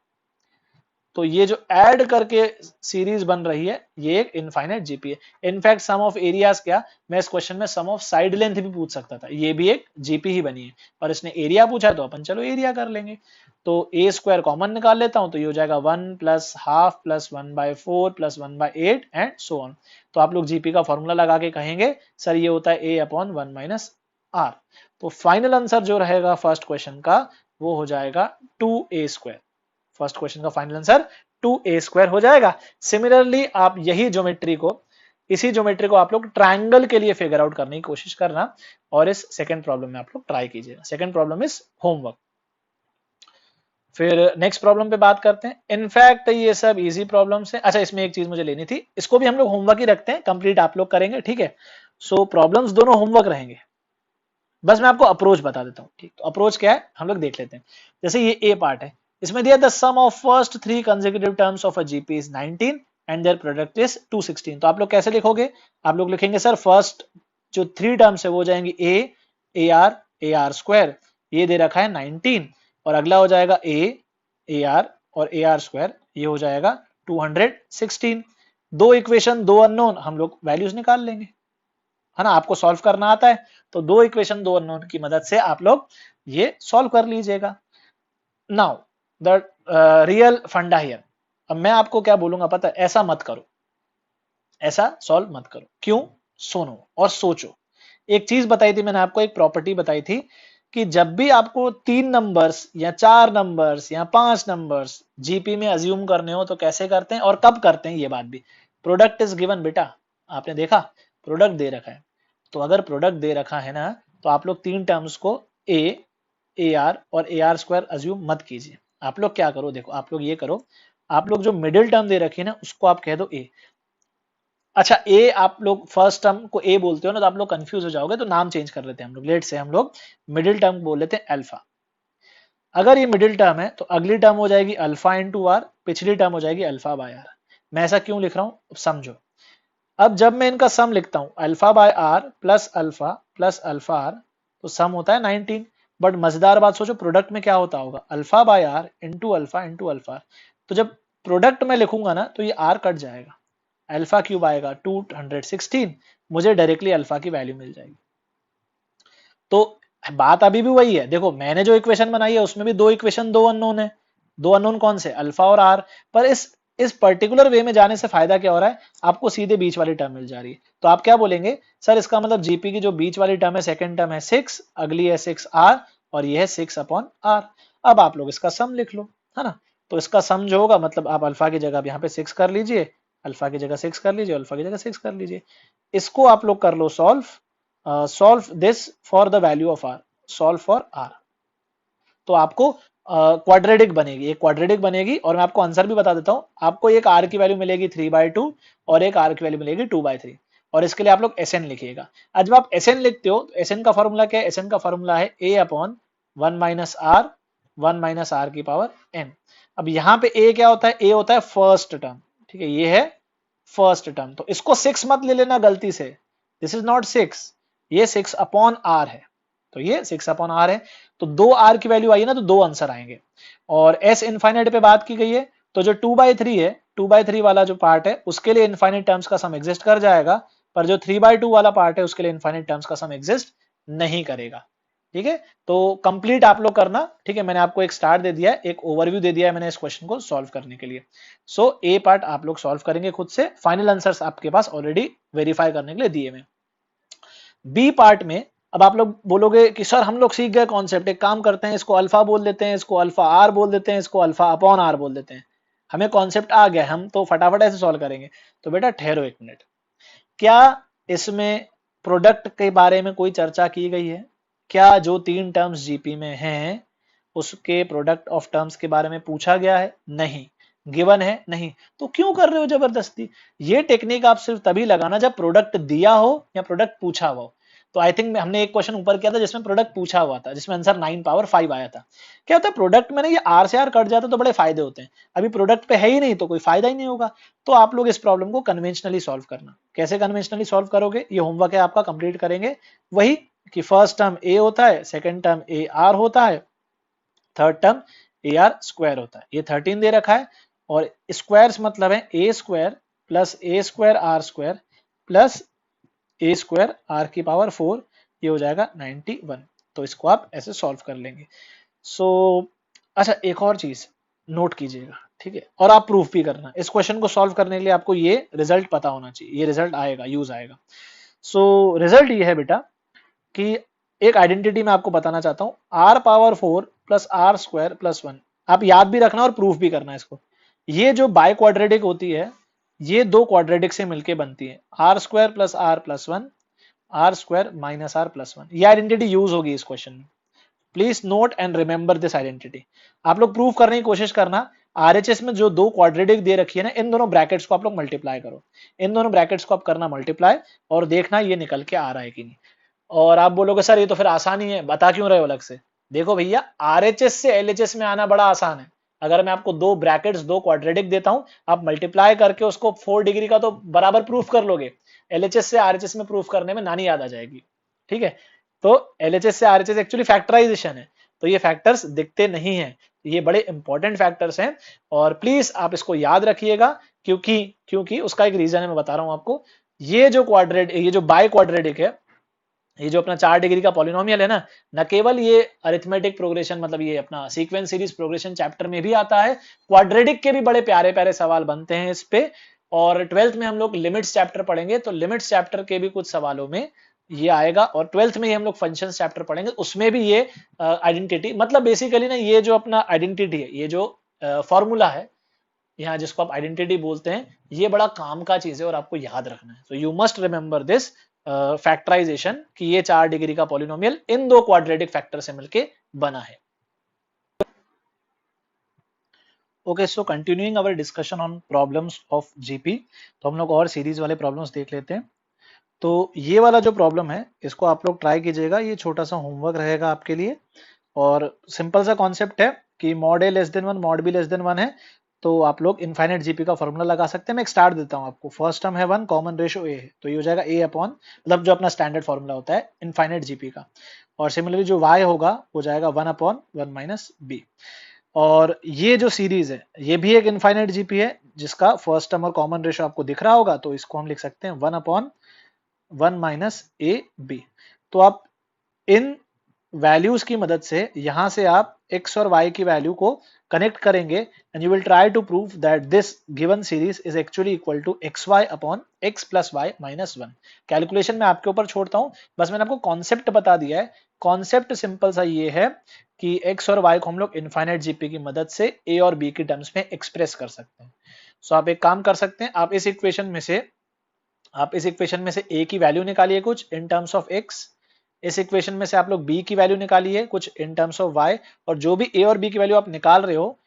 तो ये जो ऐड करके सीरीज बन रही है ये एक इनफाइनाइट जीपी है। इनफैक्ट सम ऑफ एरियाज क्या, मैं इस क्वेश्चन में सम ऑफ साइड लेंथ भी पूछ सकता था, ये भी एक जीपी ही बनी है, पर इसने एरिया पूछा तो अपन चलो एरिया कर लेंगे। तो ए स्क्वायर कॉमन निकाल लेता हूं, तो ये हो जाएगा 1 plus half plus 1 by 4 plus 1 by 8 and so on. तो आप लोग जीपी का फॉर्मूला लगा के कहेंगे सर ये होता है ए अपॉन 1 माइनस आर। तो फाइनल आंसर जो रहेगा फर्स्ट क्वेश्चन का वो हो जाएगा 2a स्क्वायर। फर्स्ट क्वेश्चन का फाइनल आंसर 2a स्क्वायर हो जाएगा। सिमिलरली आप यही ज्योमेट्री को इसी ज्योमेट्री को आप लोग ट्रायंगल के लिए फिगर आउट करने की कोशिश करना और इस सेकंड प्रॉब्लम में आप लोग ट्राई कीजिएगा। Second problem is homework. फिर नेक्स्ट प्रॉब्लम पे बात करते हैं। इनफैक्ट ये सब इजी प्रॉब्लम्स हैं। अच्छा, इसमें एक चीज मुझे लेनी थी, इसको भी हम लोग होमवर्क ही रखते हैं, कंप्लीट आप लोग करेंगे, ठीक है। सो प्रॉब्लम्स दोनों होमवर्क रहेंगे, बस मैं आपको अप्रोच बता देता हूँ, ठीक। तो अप्रोच क्या है हम लोग देख लेते हैं। जैसे ये ए पार्ट है, इसमें दिया the sum of first 3 consecutive terms of a GP is 19 and their product is 216। तो आप लोग कैसे लिखोगे, आप लोग लिखेंगे सर फर्स्ट जो 3 टर्म्स है वो जाएंगी ए आर स्क्वायर, ये दे रखा है 19, और अगला हो जाएगा ए आर और ए आर स्क्वायर, ये हो जाएगा 216। दो इक्वेशन दो अननोन, हम लोग वैल्यूज निकाल लेंगे, है ना। आपको सॉल्व करना आता है तो दो इक्वेशन दो अननोन की मदद से आप लोग ये सॉल्व कर लीजिएगा। नाउ द रियल फंडा हियर, अब मैं आपको क्या बोलूंगा पता है, ऐसा मत करो, ऐसा सॉल्व मत करो। क्यों? सुनो और सोचो। एक चीज बताई थी मैंने आपको, एक प्रॉपर्टी बताई थी कि जब भी आपको 3 नंबर्स या 4 नंबर्स या 5 नंबर्स जीपी में अज्यूम करने हो तो कैसे करते हैं और कब करते हैं, ये बात भी। प्रोडक्ट इज गिवन बेटा, आपने देखा प्रोडक्ट दे रखा है, तो अगर प्रोडक्ट दे रखा है ना तो आप लोग 3 टर्म्स को ए आर और ए आर स्क्वायर अज्यूम मत कीजिए। आप लोग क्या करो, देखो आप लोग ये करो, आप लोग जो मिडिल टर्म दे रखी है ना उसको आप कह दो ए। अच्छा, ए आप लोग फर्स्ट टर्म को ए बोलते हो ना तो आप लोग कंफ्यूज हो जाओगे, तो नाम चेंज कर लेते हैं हम लोग। लेट से हम लोग मिडिल टर्म बोल लेते हैं अल्फा। अगर ये मिडिल टर्म है तो अगली टर्म हो जाएगी अल्फा इंटू आर, पिछली टर्म हो जाएगी अल्फा बाय आर। मैं ऐसा क्यों लिख रहा हूं समझो। अब जब मैं इनका सम लिखता हूं alpha by r plus alpha r, तो सम होता है 19। बट मजेदार बात सोचो, प्रोडक्ट में क्या होता होगा, alpha by r into alpha r. तो जब प्रोडक्ट में लिखूंगा ना तो ये आर कट जाएगा, अल्फा क्यूब आएगा 216, मुझे डायरेक्टली अल्फा की वैल्यू मिल जाएगी। तो बात अभी भी वही है, देखो मैंने जो इक्वेशन बनाई है उसमें भी दो इक्वेशन दो अननोन है, दो अननोन कौन से, अल्फा और आर। पर इस पर्टिकुलर वे में जाने से फायदा क्या हो रहा है, आपको सीधे बीच वाली टर्म मिल जा रही है। तो आप क्या बोलेंगे, सर इसका मतलब जीपी की जो बीच वाली टर्म है सेकंड टर्म है 6, अगली है 6 आर और ये है 6 अपॉन आर। अब आप लोग इसका सम लिख लो, है ना। तो इसका सम जो होगा मतलब आप अल्फा की जगह यहाँ पे 6 कर लीजिए, अल्फा की जगह 6 कर लीजिए, अल्फा की जगह 6 कर लीजिए। इसको आप लोग कर लो solve, solve this for the value of r, solve for r. तो आपको क्वाड्रेटिक बनेगी, एक क्वाड्रेटिक बनेगी, और मैं आपको आंसर भी बता देता हूं। आपको एक आर की वैल्यू मिलेगी 3/2 और एक आर की वैल्यू मिलेगी 2/3, और इसके लिए आप लोग एस एन लिखिएगा। आज जब आप एस एन लिखते हो तो एस एन का फॉर्मूला क्या है, एस एन का फॉर्मूला है ए अपॉन 1 - आर की पावर एन। अब यहाँ पे ए क्या होता है, ए होता है फर्स्ट टर्म, ठीक है, ये है फर्स्ट टर्म। तो इसको 6 मत ले लेना गलती से, दिस इज नॉट 6, ये 6 अपॉन आर है, तो ये 6 अपॉन आर है। तो 2 आर की वैल्यू आई है ना तो 2 आंसर आएंगे। और एस इनफाइनाइट पे बात की गई है, तो जो 2/3 है, 2/3 वाला जो पार्ट है उसके लिए इनफाइनाइट टर्म्स का सम एग्जिस्ट कर जाएगा, पर जो 3/2 वाला पार्ट है उसके लिए इनफाइनाइट टर्म्स का सम एग्जिस्ट नहीं करेगा, ठीक है। तो कंप्लीट आप लोग करना, ठीक है। मैंने आपको एक स्टार्ट दे दिया है, एक ओवरव्यू दे दिया है मैंने इस क्वेश्चन को सॉल्व करने के लिए। सो ए पार्ट आप लोग सॉल्व करेंगे खुद से, फाइनल आंसर्स आपके पास ऑलरेडी वेरीफाई करने के लिए दिए हुए। बी पार्ट में अब आप लोग बोलोगे कि सर हम लोग सीख गए कॉन्सेप्ट, एक काम करते हैं इसको अल्फा बोल देते हैं, इसको अल्फा आर बोल देते हैं, इसको अल्फा अपॉन आर बोल देते हैं, हमें कॉन्सेप्ट आ गया, हम तो फटाफट ऐसे सॉल्व करेंगे। तो बेटा ठहरो एक मिनट, क्या इसमें प्रोडक्ट के बारे में कोई चर्चा की गई है? क्या जो 3 टर्म्स जीपी में हैं उसके प्रोडक्ट ऑफ टर्म्स के बारे में पूछा गया है? नहीं। गिवन है? नहीं। तो क्यों कर रहे हो जबरदस्ती? ये टेक्निक आप सिर्फ तभी लगाना जब प्रोडक्ट दिया हो या प्रोडक्ट पूछा हुआ हो। तो आई थिंक हमने एक क्वेश्चन ऊपर किया था जिसमें प्रोडक्ट पूछा हुआ था, जिसमें आंसर 9 पावर 5 आया था। क्या होता है प्रोडक्ट में ना, ये आर से आर कट जाता तो बड़े फायदे होते हैं, अभी प्रोडक्ट पे है ही नहीं तो कोई फायदा ही नहीं होगा। तो आप लोग इस प्रॉब्लम को कन्वेंशनली सॉल्व करना। कैसे कन्वेंशनली सॉल्व करोगे, ये होमवर्क है आपका, कंप्लीट करेंगे। वही कि फर्स्ट टर्म ए होता है, सेकंड टर्म ए आर होता है, third term A R square होता है। ये 13 दे रखा है, और स्क्वायर्स मतलब है a square plus a square r square plus a square r की पावर 4, ये हो जाएगा 91। तो इसको आप ऐसे सॉल्व कर लेंगे। सो अच्छा, एक और चीज नोट कीजिएगा, ठीक है, और आप प्रूफ भी करना। इस क्वेश्चन को सॉल्व करने के लिए आपको ये रिजल्ट पता होना चाहिए, ये रिजल्ट आएगा, यूज आएगा। सो रिजल्ट ये है बेटा कि एक आइडेंटिटी मैं आपको बताना चाहता हूं, r power 4 plus r square plus 1। आप याद भी रखना और प्रूफ भी करना इसको। ये जो बाय क्वाड्रेटिक होती है ये दो क्वाड्रेटिक से मिलके बनती है, r square plus r plus one, r square minus are plus one. ये आइडेंटिटी यूज होगी इस क्वेश्चन में। Please note and remember this identity. आप लोग प्रूव करने की कोशिश करना, आरएचएस में जो दो क्वाड्रेटिक दे रखी है ना, इन दोनों ब्रैकेट्स को आप लोग मल्टीप्लाई करो, इन दोनों ब्रैकेट्स को आप करना मल्टीप्लाई, और देखना ये निकल के आ रहा है कि नहीं। और आप बोलोगे सर ये तो फिर आसान ही है, बता क्यों रहे हो अलग से? देखो भैया, आरएचएस से एलएचएस में आना बड़ा आसान है। अगर मैं आपको दो ब्रैकेट्स दो क्वाड्रेटिक देता हूं, आप मल्टीप्लाई करके उसको 4 डिग्री का तो बराबर प्रूफ कर लोगे। एलएचएस से आरएचएस में प्रूफ करने में नानी याद आ जाएगी। ठीक है, तो एलएचएस से आरएचएस एक्चुअली फैक्टराइजेशन है, तो ये फैक्टर्स दिखते नहीं है, ये बड़े इंपॉर्टेंट फैक्टर्स हैं, और प्लीज आप इसको याद रखिएगा, क्योंकि क्योंकि उसका एक रीजन है, मैं बता रहा हूं आपको। ये जो क्वाड्रेट, ये जो बाय क्वाड्रेटिक है, ये जो अपना 4 डिग्री का पॉलिनोमियल है ना, न केवल ये अरिथमेटिक प्रोग्रेशन, मतलब ये अपना सीक्वेंस सीरीज प्रोग्रेशन चैप्टर में भी आता है, क्वाड्रेटिक के भी बड़े प्यारे प्यारे सवाल बनते हैं इस पे। और 12th में हम लोग लिमिट्स चैप्टर पढ़ेंगे, तो लिमिट्स चैप्टर के भी कुछ सवालों में ये आएगा, और 12th में ही हम लोग फंक्शंस चैप्टर पढ़ेंगे, उसमें भी ये आइडेंटिटी, मतलब बेसिकली ना ये जो अपना आइडेंटिटी है, ये जो फॉर्मूला है यहाँ जिसको आप आइडेंटिटी बोलते हैं, ये बड़ा काम का चीज है और आपको याद रखना है। तो you must remember this factorization, कि ये 4 डिग्री का पॉलिनोमियल इन दो क्वाड्रेटिक फैक्टर से मिलके बना है। Okay, so continuing our discussion on problems of GP, तो हम लोग और सीरीज वाले प्रॉब्लम्स देख लेते हैं। तो ये वाला जो प्रॉब्लम है, इसको आप लोग ट्राई कीजिएगा, ये छोटा सा होमवर्क रहेगा आपके लिए। और सिंपल सा कॉन्सेप्ट है कि mod A less than one, mod be less than one है, तो आप लोग इनफाइनाइट जीपी का फॉर्मूला लगा सकते हैं। मैं एक स्टार्ट देता हूं आपको। फर्स्ट टर्म है वन, कॉमन रेशो ए है, तो ये हो जाएगा ए अपॉन, मतलब जो अपना स्टैंडर्ड फॉर्मूला होता है इनफाइनाइट जीपी का। और सिमिलरली जो वाई होगा वो जाएगा one upon one minus b. और ये जो सीरीज है, ये भी एक इनफाइनाइट जीपी है, जिसका फर्स्ट टर्म और कॉमन रेशो आपको दिख रहा होगा, तो इसको हम लिख सकते हैं one upon one minus a b. तो आप इन वैल्यूज की मदद से यहां से आप x और y की वैल्यू को कनेक्ट करेंगे, and you will try to prove that this given series is actually equal to xy upon x plus y minus one. Calculation मैं आपके ऊपर छोड़ता हूं, बस मैंने आपको कॉन्सेप्ट बता दिया है। कॉन्सेप्ट सिंपल सा ये है कि x और y को हम लोग इनफाइनाइट जीपी की मदद से a और b की टर्म्स में एक्सप्रेस कर सकते हैं। सो आप एक काम कर सकते हैं, आप इस इक्वेशन में से a की वैल्यू निकालिए कुछ इन टर्म्स ऑफ x, इस इक्वेशन में से आप लोग b की वैल्यू निकालिए कुछ इन टर्म्स ऑफ y, और जो भी a और b की वैल्यू आप निकाल रहे हो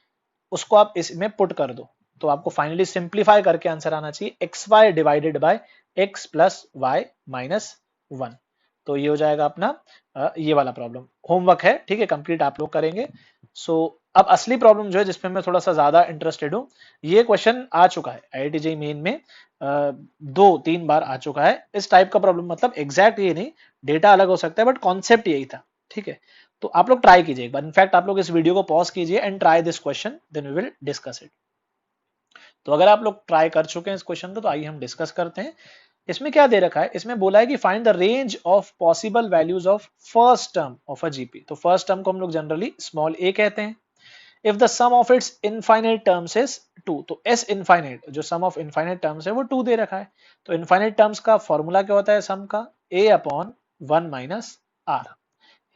उसको आप इसमें पुट कर दो, तो आपको फाइनली सिंप्लीफाई करके आंसर आना चाहिए xy divided by x plus y minus one. तो ये हो जाएगा अपना ये वाला प्रॉब्लम। होमवर्क है, ठीक है, कंप्लीट आप लोग करेंगे। सो अब असली प्रॉब्लम जो है, जिसमें मैं थोड़ा सा ज्यादा इंटरेस्टेड हूँ, ये क्वेश्चन आ चुका है IIT JEE मेन में, 2-3 बार आ चुका है इस टाइप का प्रॉब्लम। मतलब एग्जैक्ट ये नहीं, डेटा अलग हो सकता है, बट कॉन्सेप्ट यही था। ठीक है, तो आप लोग ट्राई कीजिए एक बार, इनफैक्ट आप लोग इस वीडियो को पॉज कीजिए and try this question, then we will discuss it. तो अगर आप लोग ट्राई कर चुके हैं इस क्वेश्चन को, तो आइए हम डिस्कस करते हैं। इसमें क्या दे रखा है, इसमें बोला है कि find the range of possible values of first term of a GP. तो फर्स्ट टर्म को हम लोग जनरली स्मॉल a कहते हैं। If the sum of its infinite terms is 2, तो s इनफाइनाइट, जो सम ऑफ इनफाइनाइट टर्म्स है वो 2 दे रखा है। तो इनफाइनाइट टर्म्स का फॉर्मूला क्या होता है सम का, a upon one minus r.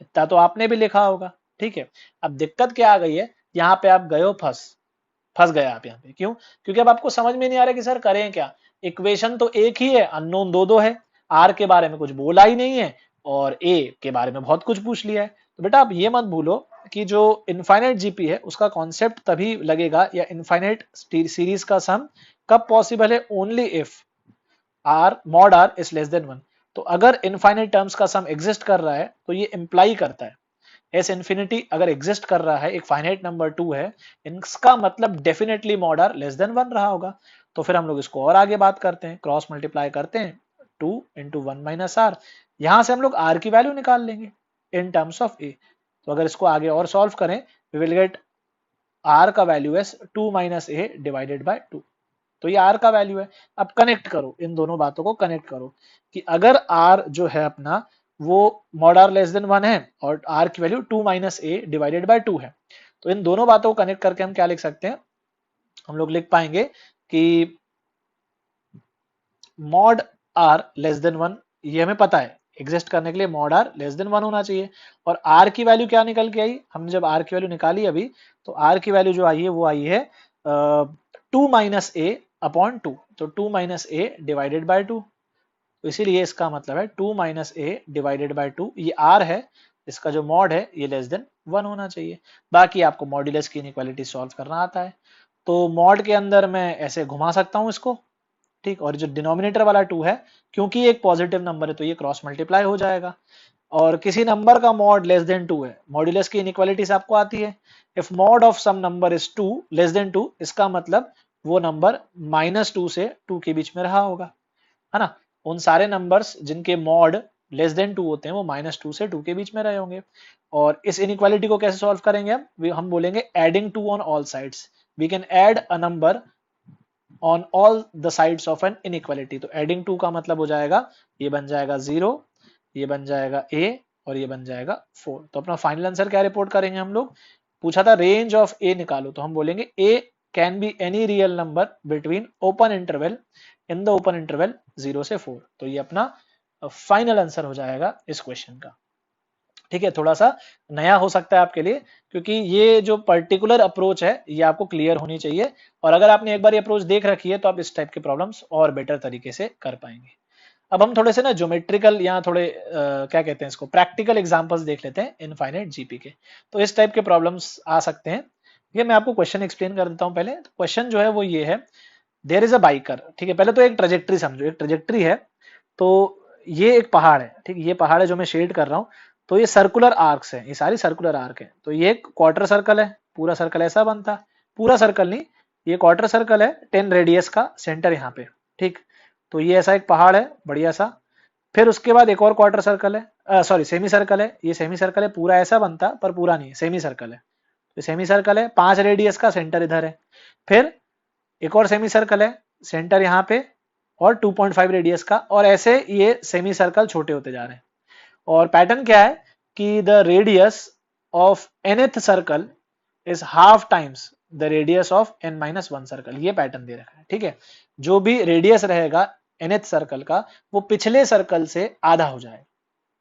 इतना तो आपने भी लिखा होगा। ठीक है, अब दिक्कत क्या आ गई है, यहाँ पे आप गए हो फंस गए आप यहाँ पे। क्यों? क्योंकि अब आपको समझ में नहीं आ रहा कि सर करें क्या। इक्वेशन तो एक ही है, अननोन दो है, आर के बारे में कुछ बोला ही नहीं है, और ए के बारे में बहुत कुछ पूछ लिया है। तो बेटा आप ये मत भूलो कि जो इनफाइनाइट जीपी है उसका कॉन्सेप्ट तभी लगेगा, या इनफाइनाइट सीरीज का सम कब पॉसिबल है, only if r mod r is less than one. तो अगर इनफाइनाइट टर्म्स का सम एग्जिस्ट कर रहा है, तो ये इंप्लाई करता है एस इन्फिनिटी अगर एग्जिस्ट कर रहा है, एक फाइनाइट नंबर 2 है, इसका मतलब definitely mod r less than 1 रहा होगा। तो फिर हम लोग इसको और आगे बात करते हैं, क्रॉस मल्टीप्लाई करते हैं, 2 इंटू वन माइनस आर, यहां से हम लोग आर की वैल्यू निकाल लेंगे इन टर्म्स ऑफ ए। तो अगर इसको आगे और सॉल्व करें, वी विल गेट आर का value S 2 minus A divided by 2। तो ये आर का वैल्यू है। अब कनेक्ट करो, इन दोनों बातों को कनेक्ट करो कि अगर आर जो है अपना वो मॉड आर लेस देन 1 है, और आर की value 2 minus A divided by 2 है, तो इन दोनों बातों को कनेक्ट करके हम क्या लिख सकते हैं, हम लोग लिख पाएंगे कि मॉड आर लेस देन 1, ये हमें पता है एग्जिस्ट करने के लिए मॉड आर लेस देन 1 होना चाहिए। और आर की वैल्यू क्या निकल के आई, हमने जब आर की वैल्यू निकाली अभी, तो आर की वैल्यू जो आई है वो आई है 2 माइनस ए अपॉन 2। तो 2 माइनस ए डिवाइडेड बाय 2, तो इसीलिए इसका मतलब है 2 माइनस ए डिवाइडेड बाय 2, ये आर है, इसका जो मॉड है ये लेस देन 1 होना चाहिए। बाकी आपको मॉड्यूलस की इनइक्वालिटी सॉल्व करना आता है, तो मॉड के अंदर मैं ऐसे घुमा सकता हूं इसको, ठीक। और जो डिनोमिनेटर वाला 2 है, क्योंकि ये एक पॉजिटिव नंबर है तो ये क्रॉस मल्टीप्लाई हो जाएगा। और किसी नंबर का मॉड लेस देन 2 है, मॉड्यूलस की इनइक्वालिटी आपको आती है, if mod of some number is 2 less than 2, इसका मतलब वो नंबर -2 से 2 के बीच में रहा होगा, है ना। उन सारे नंबर्स जिनके मॉड लेस देन 2 होते हैं वो -2 से 2 के बीच में रहे होंगे। और इस इनइक्वालिटी को कैसे सॉल्व करेंगे हम बोलेंगे adding 2 on all sides, we can add a number on all the sides of an inequality. तो एडिंग 2 का मतलब हो जाएगा, ये बन जाएगा 0, ये बन जाएगा a और ये बन जाएगा 4। तो अपना फाइनल आंसर क्या रिपोर्ट करेंगे हम लोग, पूछा था रेंज ऑफ a निकालो, तो हम बोलेंगे a can be any real number between open interval in the open interval 0 से 4। तो ये अपना फाइनल आंसर हो जाएगा इस क्वेश्चन का, ठीक है। थोड़ा सा नया हो सकता है आपके लिए, क्योंकि ये जो पर्टिकुलर अप्रोच है ये आपको क्लियर होनी चाहिए, और अगर आपने एक बार ये अप्रोच देख रखी है तो आप इस टाइप के प्रॉब्लम्स और बेटर तरीके से कर पाएंगे। अब हम थोड़े से ना ज्योमेट्रिकल या थोड़े क्या कहते हैं इसको, प्रैक्टिकल एग्जांपल्स देख लेते हैं इनफाइनाइट जीपी के। तो इस टाइप के प्रॉब्लम्स आ सकते हैं। ये मैं आपको क्वेश्चन एक्सप्लेन कर देता हूं पहले। क्वेश्चन जो है वो ये है, देयर इज अ बाइकर, ठीक है। पहले तो एक ट्रेजेक्ट्री समझो, एक ट्रेजेक्ट्री है, तो ये एक पहाड़ है, ठीक। ये पहाड़ है जो मैं शेड कर रहा हूँ, तो ये सर्कुलर आर्क्स है, ये सारी सर्कुलर आर्क है। तो ये एक क्वार्टर सर्कल है, पूरा सर्कल ऐसा बनता है, पूरा सर्कल नहीं, ये क्वार्टर सर्कल है 10 रेडियस का, सेंटर यहाँ पे, ठीक। तो ये ऐसा एक पहाड़ है बढ़िया सा। फिर उसके बाद एक और क्वार्टर सर्कल है, सॉरी सेमी सर्कल है, ये सेमी सर्कल है, पूरा ऐसा बनता पर पूरा नहीं, सेमी सर्कल है। तो सेमी सर्कल है 5 रेडियस का, सेंटर इधर है। फिर एक और सेमी सर्कल है, सेंटर यहाँ पे, और 2.5 रेडियस का, और ऐसे ये सेमी सर्कल छोटे होते जा रहे हैं। और पैटर्न क्या है कि the radius of nth circle is half times the radius of n-1 circle, ये पैटर्न दे रखा है, ठीक है। जो भी रेडियस रहेगा nth सर्कल का, वो पिछले सर्कल से आधा हो जाएगा,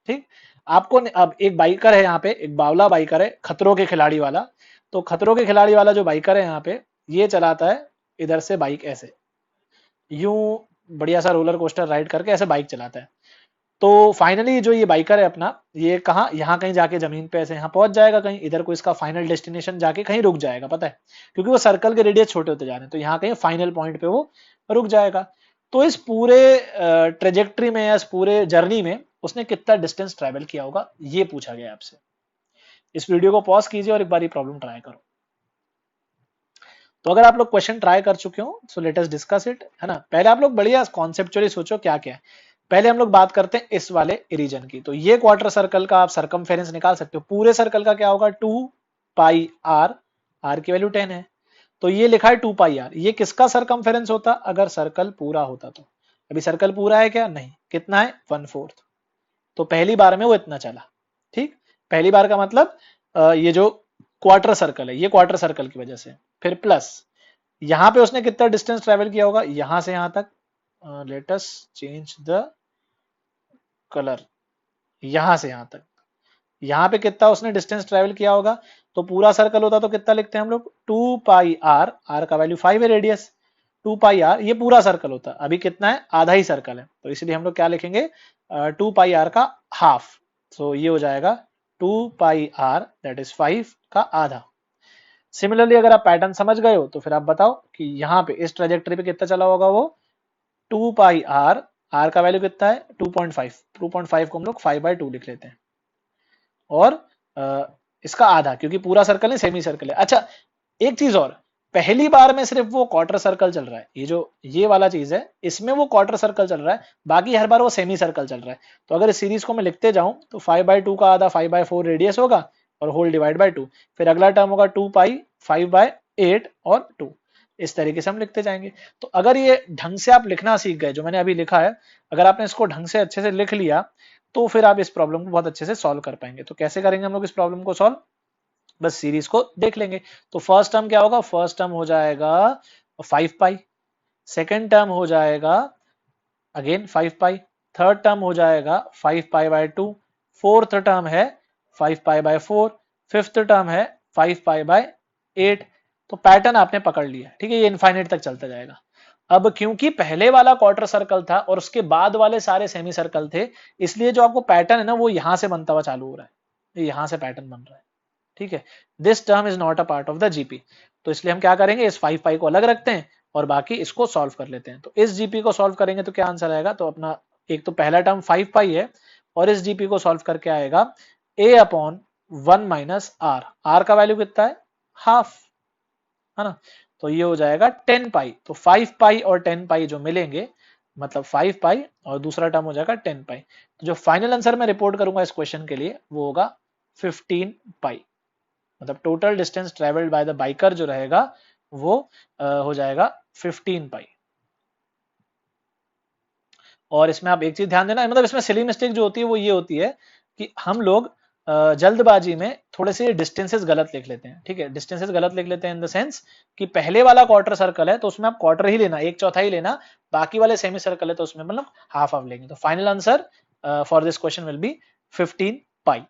ठीक। आपको अब एक बाइकर है यहाँ पे, एक बावला बाइकर है, खतरों के खिलाड़ी वाला। तो खतरों के खिलाड़ी वाला जो बाइकर है यहाँ पे, ये चलाता है इधर से बाइक ऐसे, यूं बढ़िया सा रोलर कोस्टर राइड करके ऐसे बाइक चलाता है। तो फाइनली जो ये बाइकर है अपना, ये कहाँ, यहाँ कहीं जाके जमीन पे ऐसे यहाँ पहुंच जाएगा, कहीं इधर को इसका फाइनल डेस्टिनेशन जाके कहीं रुक जाएगा, पता है, क्योंकि वो सर्कल के रेडियस छोटे होते जा रहे हैं, तो यहाँ कहीं फाइनल पॉइंट पे वो रुक जाएगा। तो इस पूरे ट्रेजेक्ट्री में या इस पूरे जर्नी में उसने कितना डिस्टेंस ट्रेवल किया होगा, ये पूछा गया आपसे। इस वीडियो को पॉज कीजिए और एक बार ये प्रॉब्लम ट्राई करो। तो अगर आप लोग क्वेश्चन ट्राई कर चुके हो, so let us discuss it, है ना। पहले आप लोग बढ़िया कॉन्सेप्चुअली सोचो क्या क्या है। पहले हम लोग बात करते हैं इस वाले रीजन की। तो ये क्वार्टर सर्कल का आप सरकमफेरेंस निकाल सकते हो, पूरे सर्कल का क्या होगा 2 पाई आर, आर की वैल्यू 10 है, तो ये लिखा है 2 पाई आर। ये किसका सरकमफेरेंस होता अगर सर्कल पूरा होता तो? अभी सर्कल पूरा है क्या? नहीं। कितना है? 1/4। तो पहली बार में वो इतना चला, ठीक। पहली बार का मतलब ये जो क्वार्टर सर्कल है, ये क्वार्टर सर्कल की वजह से। फिर प्लस यहां पे उसने कितना डिस्टेंस ट्रेवल किया होगा, यहां से यहां तक, let us change the colour, यहां से यहां तक, यहां पे कितना उसने डिस्टेंस ट्रेवल किया होगा। तो पूरा सर्कल होता तो कितना लिखते हैं हम लोग, 2 पाई आर, आर का वैल्यू 5 है रेडियस, 2 पाई आर, ये पूरा सर्कल होता। अभी कितना है? आधा ही सर्कल है, तो इसलिए हम लोग क्या लिखेंगे, 2 पाई आर का हाफ। तो ये हो जाएगा 2 पाई आर दैट इज 5 का आधा। सिमिलरली अगर आप पैटर्न समझ गए हो तो फिर आप बताओ कि यहाँ पे इस ट्रेजेक्टरी पे कितना चला होगा वो, 2 पाई आर, आर का वैल्यू कितना है 2.5, 2.5 को हम लोग 5/2 लिख लेते हैं, और इसका आधा, क्योंकि पूरा सर्कल है सेमी सर्कल है। अच्छा एक चीज और, पहली बार में सिर्फ वो क्वार्टर सर्कल चल रहा है, ये जो ये वाला चीज है इसमें वो क्वार्टर सर्कल चल रहा है, बाकी हर बार वो सेमी सर्कल चल रहा है। तो अगर इस सीरीज को मैं लिखते जाऊं तो 5/2 का आधा 5/4 रेडियस होगा, और होल डिवाइड बाय 2, फिर अगला टर्म होगा 2 पाई 5/8 और 2, इस तरीके से हम लिखते जाएंगे। तो अगर ये ढंग से आप लिखना सीख गए जो मैंने अभी लिखा है, अगर आपने इसको ढंग से अच्छे से लिख लिया तो फिर आप इस प्रॉब्लम को बहुत अच्छे से सॉल्व कर पाएंगे। तो कैसे करेंगे हम लोग इस प्रॉब्लम को सॉल्व, बस सीरीज को देख लेंगे। तो फर्स्ट टर्म क्या होगा, फर्स्ट टर्म हो जाएगा 5 पाई, सेकेंड टर्म हो जाएगा अगेन 5 पाई, थर्ड टर्म हो जाएगा 5 पाई बाय 2, फोर्थ टर्म है 5 पाई बाय 4, फिफ्थ टर्म है 5 पाई बाय 8। तो पैटर्न आपने पकड़ लिया, ठीक है, ये इनफाइनाइट तक चलता जाएगा। अब क्योंकि पहले वाला क्वार्टर सर्कल था और उसके बाद वाले सारे सेमी सर्कल थे, इसलिए जो आपको पैटर्न है ना वो यहां से बनता हुआ चालू हो रहा है, यहां से पैटर्न बन रहा है, ठीक है। This term is not a part of the GP. तो इसलिए हम क्या करेंगे, इस 5 पाई को अलग रखते हैं और बाकी इसको सॉल्व कर लेते हैं। तो इस जीपी को सॉल्व करेंगे तो क्या आंसर आएगा, तो अपना एक तो पहला टर्म 5 पाई है और इस जीपी को सॉल्व करके आएगा a upon 1 minus r. R का वैल्यू कितना है, हाफ, है ना। तो ये हो जाएगा 10 पाई। तो 5 पाई और 10 पाई जो मिलेंगे, मतलब 5 पाई और दूसरा टर्म हो जाएगा 10 पाई। तो जो फाइनल आंसर मैं रिपोर्ट करूंगा इस क्वेश्चन के लिए वो होगा 15 पाई। मतलब total distance travelled by the biker जो रहेगा वो हो जाएगा 15 पाई। और इसमें आप एक चीज ध्यान देना, मतलब इसमें सिली मिस्टेक जो होती है वो ये होती है कि हम लोग जल्दबाजी में थोड़े से डिस्टेंसेस गलत लिख लेते हैं, ठीक है। डिस्टेंसेस गलत लिख लेते हैं इन द सेंस कि पहले वाला क्वार्टर सर्कल है तो उसमें आप क्वार्टर ही लेना, एक चौथाई लेना, बाकी वाले सेमी सर्कल है तो उसमें मतलब हाफ हाफ लेंगे। तो final answer for this question will be 15 pi.